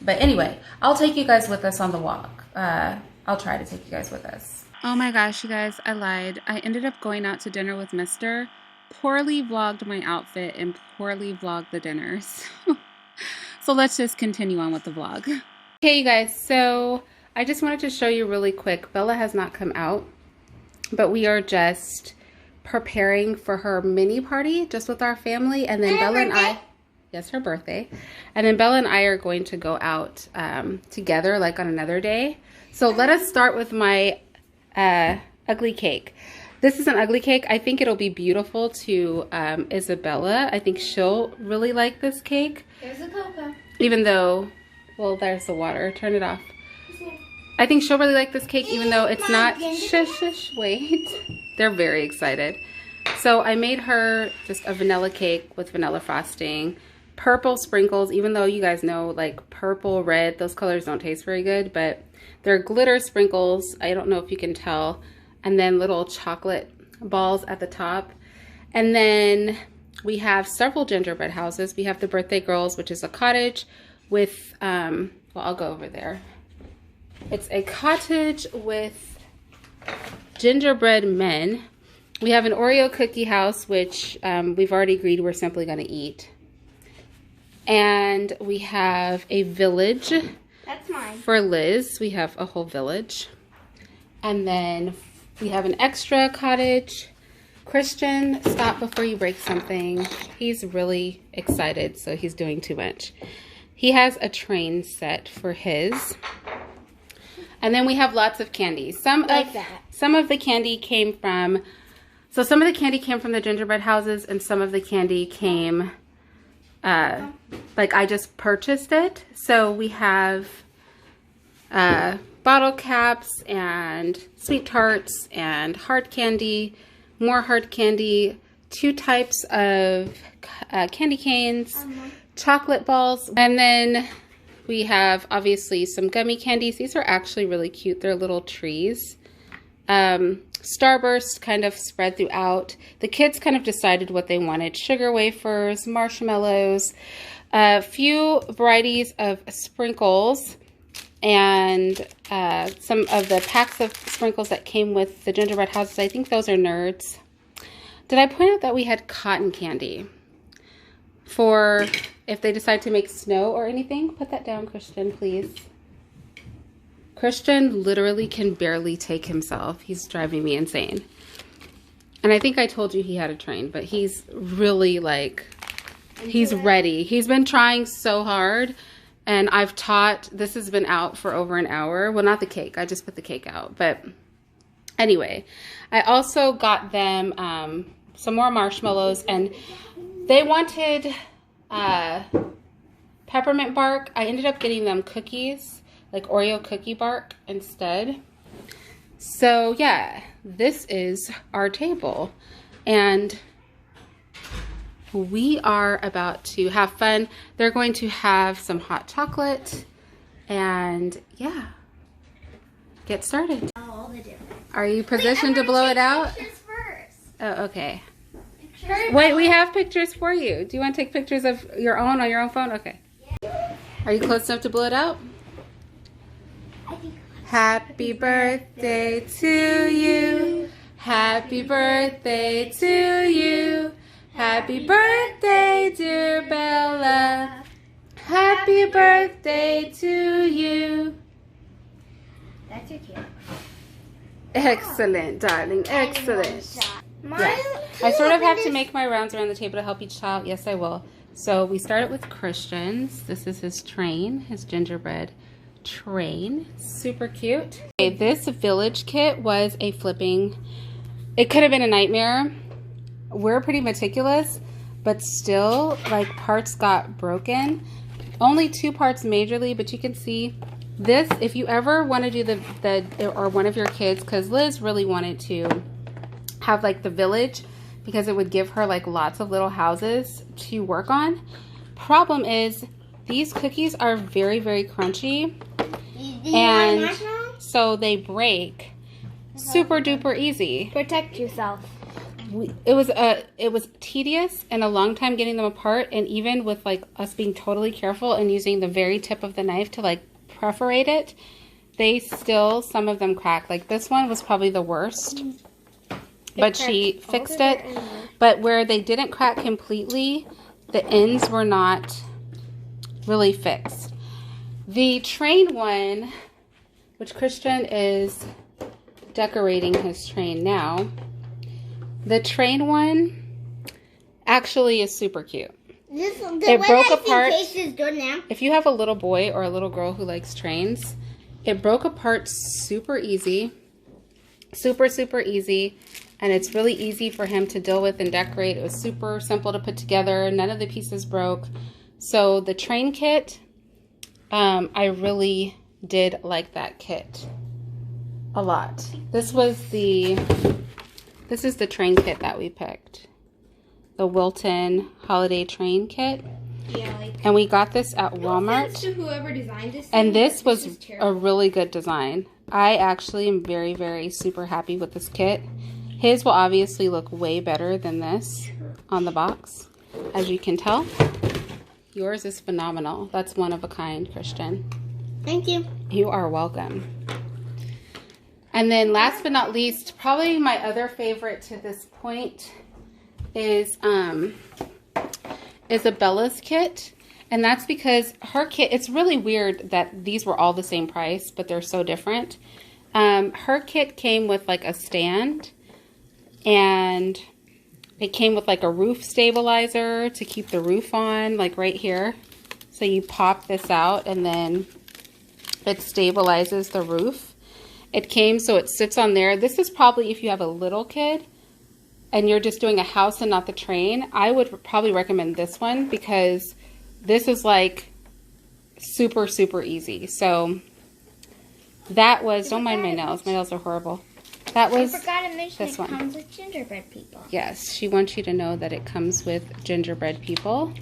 But anyway, I'll take you guys with us on the walk. I'll try to take you guys with us. Oh my gosh, you guys, I lied. I ended up going out to dinner with Mr. Poorly vlogged my outfit and poorly vlogged the dinners. So let's just continue on with the vlog. Okay, you guys, so I just wanted to show you really quick. Bella has not come out, but we are just preparing for her mini party just with our family, and then Bella and I, yes, her birthday, and then Bella and I are going to go out together like on another day. So let us start with my ugly cake. This is an ugly cake. I think it'll be beautiful to Isabella. I think she'll really like this cake. There's a cocoa. Even though, well, there's the water. Turn it off. I think she'll really like this cake, even though it's not. Shush, wait. They're very excited. So I made her just a vanilla cake with vanilla frosting, purple sprinkles, even though you guys know like purple, red, those colors don't taste very good, but they're glitter sprinkles. I don't know if you can tell. And then little chocolate balls at the top. And then we have several gingerbread houses. We have the Birthday Girls, which is a cottage with, well, I'll go over there. It's a cottage with gingerbread men. We have an Oreo cookie house, which we've already agreed we're simply going to eat. And we have a village. That's mine. For Liz, we have a whole village. And then we have an extra cottage. Christian, stop before you break something. He's really excited, so he's doing too much. He has a train set for his. And then we have lots of candy. Some of the candy came from, so some of the candy came from the gingerbread houses, and some of the candy came, like I just purchased it. So we have bottle caps and sweet tarts and hard candy, more hard candy, 2 types of candy canes, chocolate balls, and then we have obviously some gummy candies. These are actually really cute. They're little trees. Starburst kind of spread throughout. The kids kind of decided what they wanted. Sugar wafers, marshmallows, a few varieties of sprinkles, and some of the packs of sprinkles that came with the gingerbread houses. I think those are Nerds. Did I point out that we had cotton candy for if they decide to make snow or anything? Put that down, Christian, please. Christian literally can barely take himself. He's driving me insane. And I think I told you he had a train, but he's really like He's ready. He's been trying so hard, and I've taught, this has been out for over an hour. Well, not the cake. I just put the cake out. But anyway, I also got them some more marshmallows, and they wanted peppermint bark. I ended up getting them cookies, like Oreo cookie bark instead. So yeah, this is our table, and we are about to have fun. They're going to have some hot chocolate, and yeah, get started. Are you positioned to blow it out? Oh, okay. Wait, we have pictures for you. Do you want to take pictures of your own on your own phone? Okay. Are you close enough to blow it out? Happy birthday to you. Happy birthday to you. Happy birthday, dear Bella. Happy birthday to you. That's your cute. Excellent, darling. Excellent. Yeah. I sort of have to make my rounds around the table to help each child. Yes, I will. So we started with Christian's. This is his train, his gingerbread train. Super cute. Okay, this village kit was a flipping, it could have been a nightmare. We're pretty meticulous, but still, like, parts got broken. Only 2 parts majorly, but you can see this. If you ever want to do or one of your kids, because Liz really wanted to have like the village, because it would give her like lots of little houses to work on. Problem is, these cookies are very, very crunchy, and so they break super duper easy. Protect yourself. It was tedious and a long time getting them apart, and even with like us being totally careful and using the very tip of the knife to like perforate it, they still, some of them crack. Like this one was probably the worst, but she fixed it. But where they didn't crack completely, the ends were not really fixed. The train one, which Christian is decorating his train now, the train one actually is super cute. It broke apart. If you have a little boy or a little girl who likes trains, it broke apart super easy. Super, super easy. And it's really easy for him to deal with and decorate. It was super simple to put together. None of the pieces broke. So the train kit, I really did like that kit a lot. This is the train kit that we picked. The Wilton Holiday Train Kit. Yeah, and we got this at Walmart. To whoever designed this, and this was a really good design. I actually am very, very super happy with this kit. His will obviously look way better than this on the box, as you can tell. Yours is phenomenal. That's one of a kind, Christian. Thank you. You are welcome. And then last but not least, probably my other favorite to this point is Isabella's kit. And that's because her kit, it's really weird that these were all the same price, but they're so different. Her kit came with like a stand, and it came with like a roof stabilizer to keep the roof on, like right here. So you pop this out and then it stabilizes the roof. It came so it sits on there. This is probably if you have a little kid and you're just doing a house and not the train, I would probably recommend this one, because this is like super, super easy. So that was, don't mind my nails. My nails are horrible. That was I forgot to mention this it one. comes with gingerbread people. Yes, she wants you to know that it comes with gingerbread people.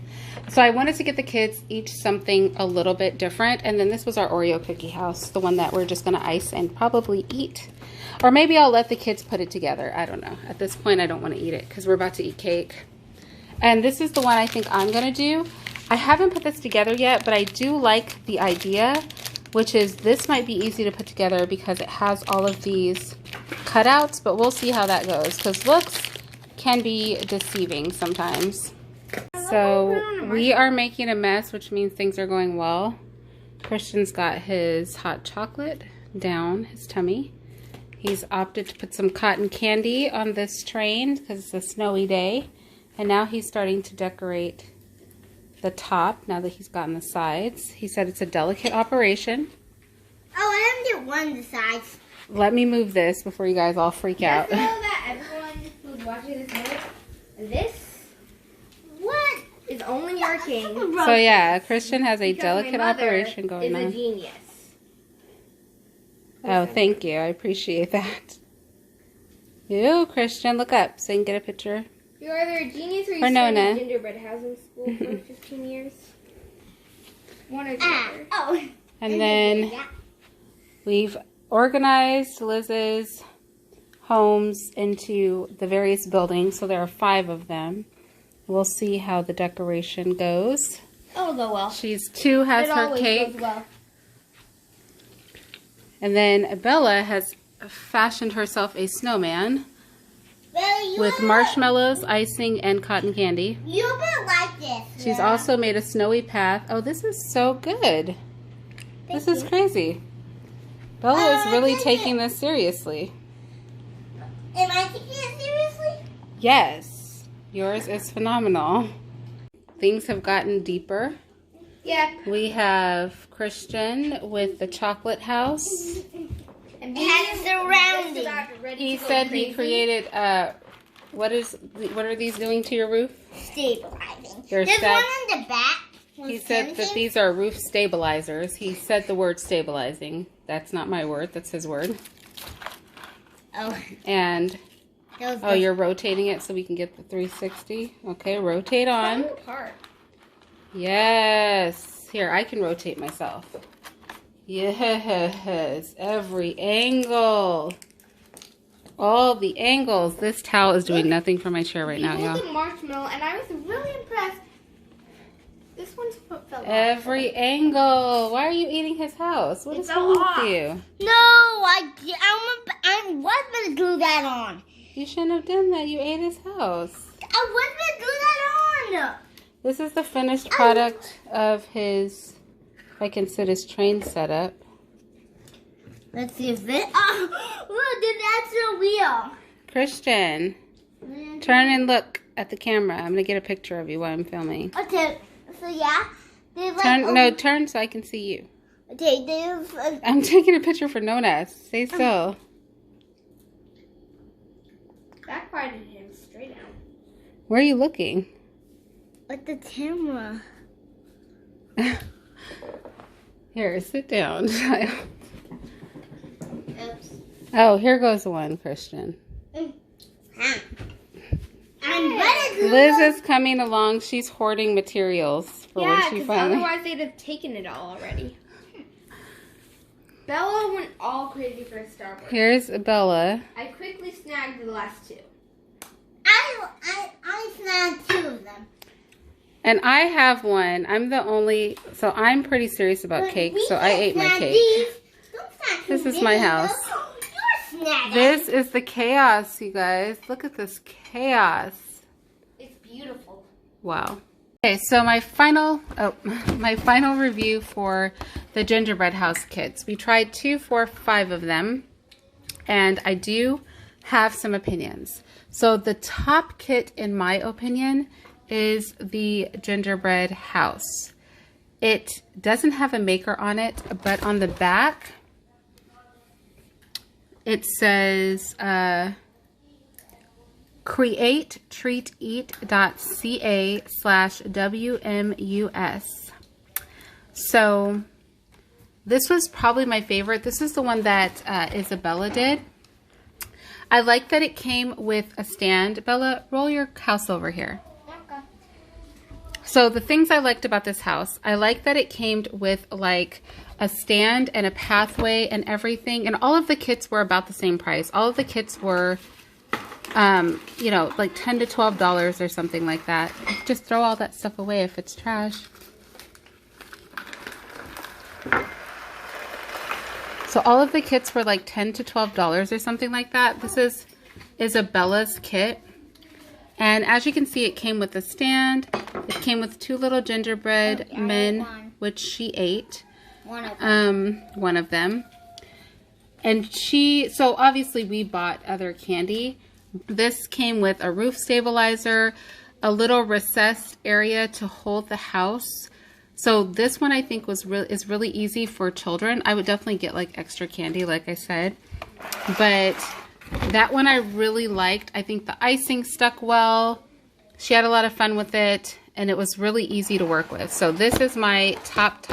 So I wanted to get the kids each something a little bit different. And then this was our Oreo cookie house, the one that we're just going to ice and probably eat. Or maybe I'll let the kids put it together. I don't know. At this point, I don't want to eat it because we're about to eat cake. And this is the one I think I'm going to do. I haven't put this together yet, but I do like the idea, which is this might be easy to put together because it has all of these cutouts, but we'll see how that goes, because looks can be deceiving sometimes. So we are making a mess, which means things are going well. Christian's got his hot chocolate down his tummy. He's opted to put some cotton candy on this train because it's a snowy day. And now he's starting to decorate the top now that he's gotten the sides. He said it's a delicate operation. Oh, I only did one of the sides. Let me move this before you guys all freak out. Just know that everyone who's watching this knows this is only working. So yeah, Christian has a delicate operation going on. Is a genius. Oh, thank you. I appreciate that. Ew, Christian, look up so you can get a picture. You're either a genius or you studied gingerbread house in school for 15 years. One or the other. Oh. And then we've organized Liz's homes into the various buildings. So there are 5 of them. We'll see how the decoration goes. It'll go well. She's 2 has her cake. Goes well. And then Bella has fashioned herself a snowman with marshmallows, icing, and cotton candy. You would like this. She's also made a snowy path. Oh, this is so good. This is crazy. Bella is really taking this seriously. Am I taking it seriously? Yes. Yours is phenomenal. Things have gotten deeper. Yep. We have Christian with the chocolate house. And has surrounding. He said he created, what are these doing to your roof? Stabilizing. There's one in the back. He said that these are roof stabilizers. He said the word stabilizing. That's not my word. That's his word. Oh. And, you're rotating it so we can get the 360. Okay, rotate on. Apart. Yes. Here, I can rotate myself. Yes. Every angle. All the angles. This towel is doing nothing for my chair right now, y'all. The marshmallow, and I was really impressed. This one's fell off. Every angle. Why are you eating his house? What is wrong with you? No, I was going to glue that on. You shouldn't have done that. You ate his house. I was going to glue that on. This is the finished product of his, if I can sit his train setup. Let's see if it, look, that's a wheel. Christian, turn and look at the camera. I'm going to get a picture of you while I'm filming. Okay, so yeah. Like, turn so I can see you. Okay, there's... I'm taking a picture for Nona. Stay still. Backfired him straight out. Where are you looking? At the camera. Here, sit down. Oops. Oh, here goes one, Christian. Liz is coming along. She's hoarding materials for when she finally... otherwise they'd have taken it all already. Bella went all crazy for Star Wars. Here's Bella. I quickly snagged the last 2. I snagged 2 of them. And I have one. I'm the only... So I'm pretty serious about cake, so I ate my cake. This is my house. This is the chaos, you guys. Look at this chaos. It's beautiful. Wow. Okay, so my final review for the gingerbread house kits. We tried 2, 4, 5 of them, and I do have some opinions. So the top kit, in my opinion, is the gingerbread house. It doesn't have a maker on it, but on the back it says createtreateat.ca/WMUS. So this was probably my favorite. This is the one that Isabella did. I like that it came with a stand. Bella, roll your house over here. Okay. So the things I liked about this house, I like that it came with like a stand and a pathway and everything. And all of the kits were about the same price. All of the kits were, you know, like $10 to $12 or something like that. Just throw all that stuff away if it's trash. So all of the kits were like $10 to $12 or something like that. This is Isabella's kit. And as you can see, it came with a stand. It came with 2 little gingerbread men, which she ate. One of them. And so obviously we bought other candy. This came with a roof stabilizer, a little recessed area to hold the house. So this one I think is really easy for children. I would definitely get like extra candy, like I said. But that one I really liked. I think the icing stuck well. She had a lot of fun with it, and it was really easy to work with. So this is my top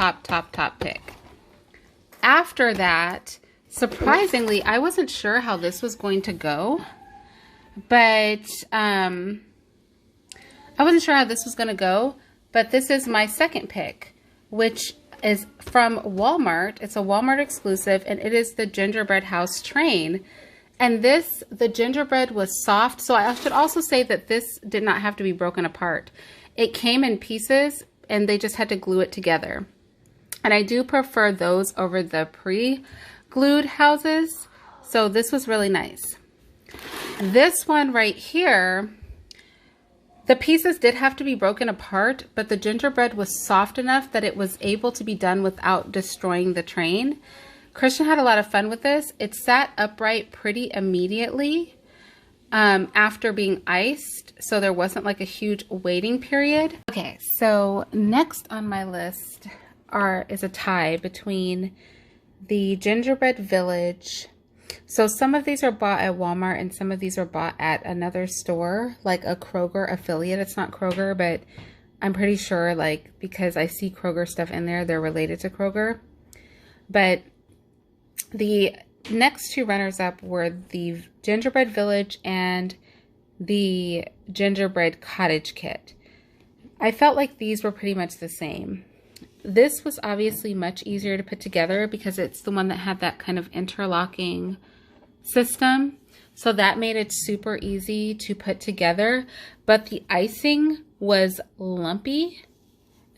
pick. After that, surprisingly, I wasn't sure how this was going to go. But I wasn't sure how this was going to go. But this is my second pick, which is from Walmart. It's a Walmart exclusive, and it is the Gingerbread House Train. And the gingerbread was soft. So I should also say that this did not have to be broken apart. It came in pieces, and they just had to glue it together. And I do prefer those over the pre-glued houses. So this was really nice. This one right here, the pieces did have to be broken apart, but the gingerbread was soft enough that it was able to be done without destroying the train. Christian had a lot of fun with this. It sat upright pretty immediately after being iced, so there wasn't like a huge waiting period. Okay, so next on my list is a tie between the Gingerbread Village. So some of these are bought at Walmart and some of these are bought at another store, like a Kroger affiliate. It's not Kroger, but I'm pretty sure, like, because I see Kroger stuff in there, they're related to Kroger. But the next two runners up were the Gingerbread Village and the Gingerbread Cottage Kit. I felt like these were pretty much the same. This was obviously much easier to put together because it's the one that had that kind of interlocking system. So that made it super easy to put together. But the icing was lumpy.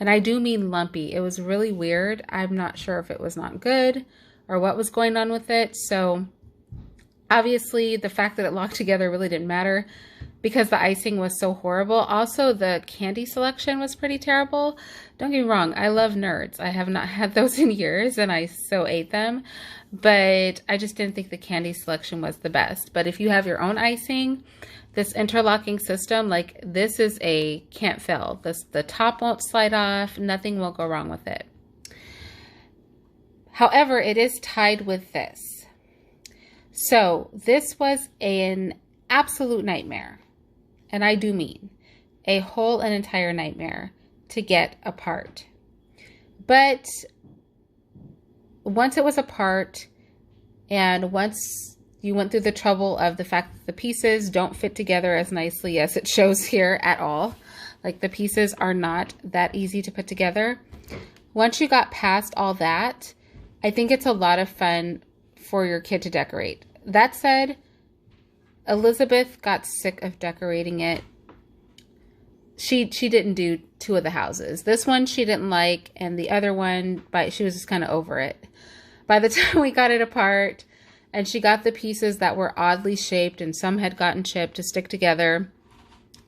And I do mean lumpy. It was really weird. I'm not sure if it was not good or what was going on with it. So obviously the fact that it locked together really didn't matter because the icing was so horrible. Also, the candy selection was pretty terrible. Don't get me wrong, I love Nerds. I have not had those in years and I so ate them. But I just didn't think the candy selection was the best. But if you have your own icing, this interlocking system, like this is a can't fail. The top won't slide off. Nothing will go wrong with it. However, it is tied with this. So this was an absolute nightmare. And I do mean a whole and entire nightmare to get apart. But once it was apart and once you went through the trouble of the fact that the pieces don't fit together as nicely as it shows here at all, like the pieces are not that easy to put together. Once you got past all that, I think it's a lot of fun for your kid to decorate. That said, Elizabeth got sick of decorating it. She didn't do two of the houses. This one she didn't like, and the other one, she was just kind of over it. By the time we got it apart, and she got the pieces that were oddly shaped, and some had gotten chipped to stick together,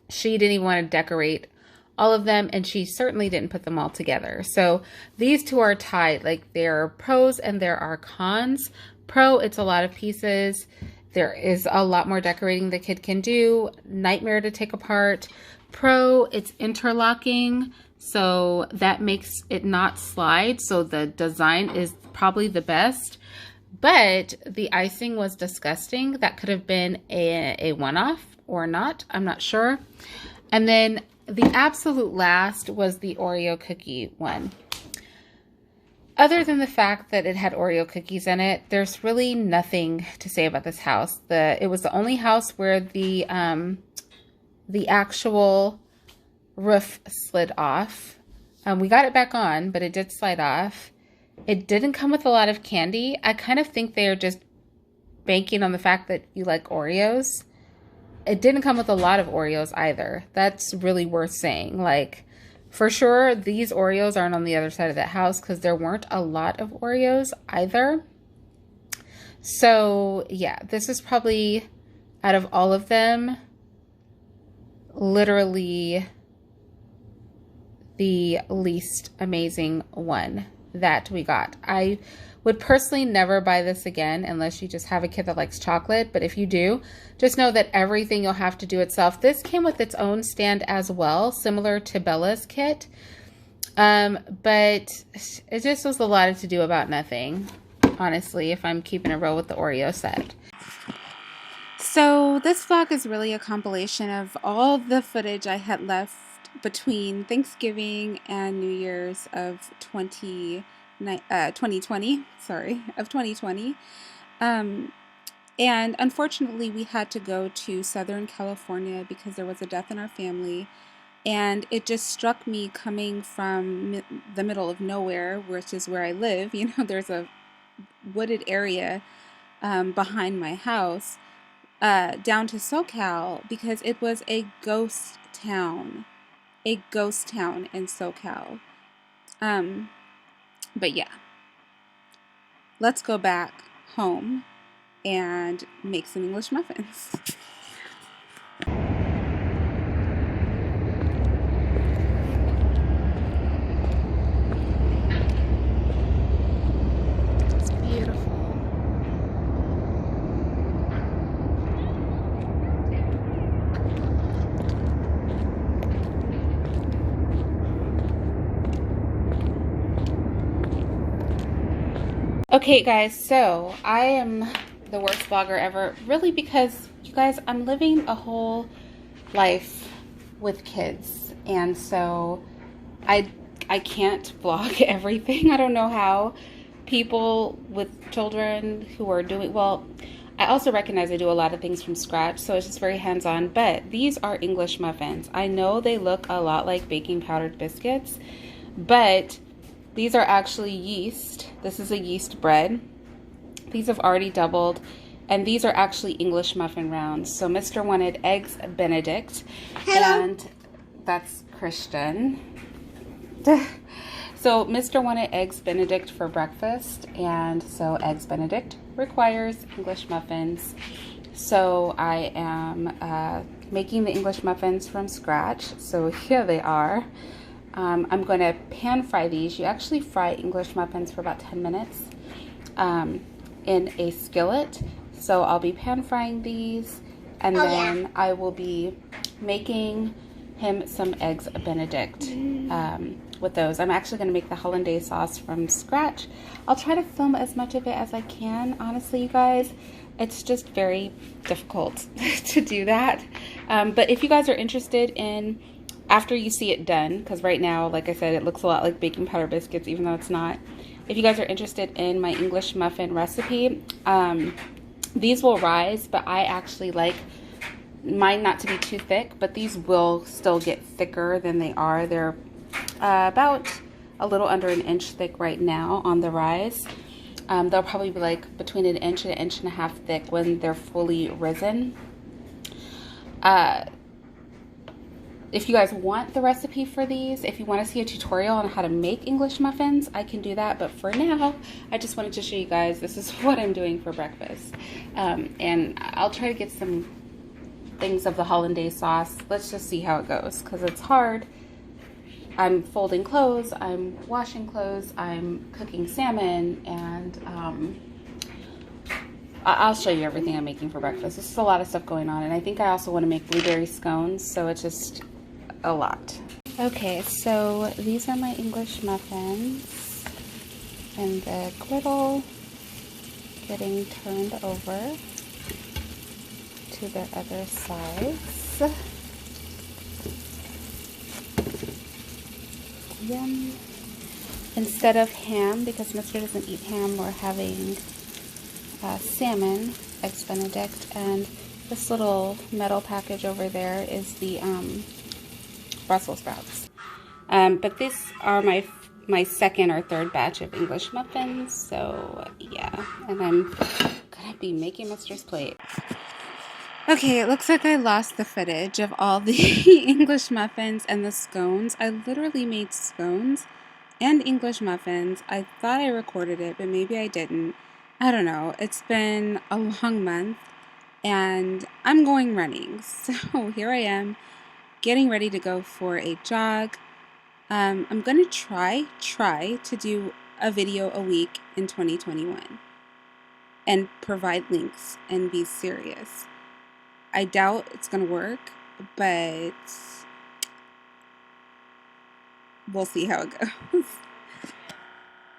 she didn't even want to decorate all of them, and she certainly didn't put them all together. So these two are tied. Like, there are pros and there are cons. Pro, it's a lot of pieces. There is a lot more decorating the kid can do. Nightmare to take apart. Pro, it's interlocking, so that makes it not slide. So the design is probably the best. But the icing was disgusting. That could have been a one-off or not. I'm not sure. And then the absolute last was the Oreo cookie one. Other than the fact that it had Oreo cookies in it, there's really nothing to say about this house. It was the only house where the actual roof slid off. We got it back on, but it did slide off. It didn't come with a lot of candy. I kind of think they are just banking on the fact that you like Oreos. It didn't come with a lot of Oreos either. That's really worth saying. Like, for sure, these Oreos aren't on the other side of that house because there weren't a lot of Oreos either. So, yeah, this is probably, out of all of them, literally the least amazing one. that we got. I would personally never buy this again unless you just have a kid that likes chocolate. But if you do, just know that everything you'll have to do itself. This came with its own stand as well, similar to Bella's kit. But it just was a lot to do about nothing, honestly, if I'm keeping it real with the Oreo set. So this vlog is really a compilation of all the footage I had left between Thanksgiving and New Year's of 2020. And unfortunately, we had to go to Southern California because there was a death in our family. And it just struck me coming from the middle of nowhere, which is where I live. You know, there's a wooded area behind my house, down to SoCal, because it was a ghost town. A ghost town in SoCal. But yeah. Let's go back home and make some English muffins. Okay guys, so I am the worst vlogger ever, really, because you guys, I'm living a whole life with kids, and so I can't vlog everything. I don't know how people with children who are doing, well, I also recognize I do a lot of things from scratch, so it's just very hands-on, but these are English muffins. I know they look a lot like baking powdered biscuits, but these are actually yeast. This is a yeast bread. These have already doubled, and these are actually English muffin rounds. So Mr. wanted eggs Benedict. Hello. And that's Christian. So Mr. wanted eggs Benedict for breakfast, and so eggs Benedict requires English muffins. So I am making the English muffins from scratch. So here they are. I'm going to pan fry these. You actually fry English muffins for about 10 minutes in a skillet. So I'll be pan frying these, and then I will be making him some eggs Benedict with those. I'm actually going to make the hollandaise sauce from scratch. I'll try to film as much of it as I can. Honestly, you guys, it's just very difficult to do that. But if you guys are interested in, after you see it done, because right now, like I said, it looks a lot like baking powder biscuits, even though it's not. If you guys are interested in my English muffin recipe, these will rise, but I actually like mine not to be too thick, but these will still get thicker than they are. They're about a little under an inch thick right now on the rise. They'll probably be like between an inch and a half thick when they're fully risen. If you guys want the recipe for these, if you want to see a tutorial on how to make English muffins, I can do that. But for now, I just wanted to show you guys this is what I'm doing for breakfast. And I'll try to get some things of the hollandaise sauce. Let's just see how it goes, because it's hard. I'm folding clothes, I'm washing clothes, I'm cooking salmon, and I'll show you everything I'm making for breakfast. There's just a lot of stuff going on, and I think I also want to make blueberry scones, so it's just a lot. Okay, so these are my English muffins, and the griddle getting turned over to their other sides. Yum. Instead of ham, because Mr. doesn't eat ham, we're having salmon, eggs Benedict, and this little metal package over there is the Brussels sprouts. But these are my second or third batch of English muffins, so yeah, and I'm gonna be making Mr.'s plate. Okay, it looks like I lost the footage of all the English muffins and the scones. I literally made scones and English muffins. I thought I recorded it, but maybe I didn't. I don't know. It's been a long month, and I'm going running. So here I am, getting ready to go for a jog. I'm going to try to do a video a week in 2021 and provide links and be serious. I doubt it's going to work, but we'll see how it goes.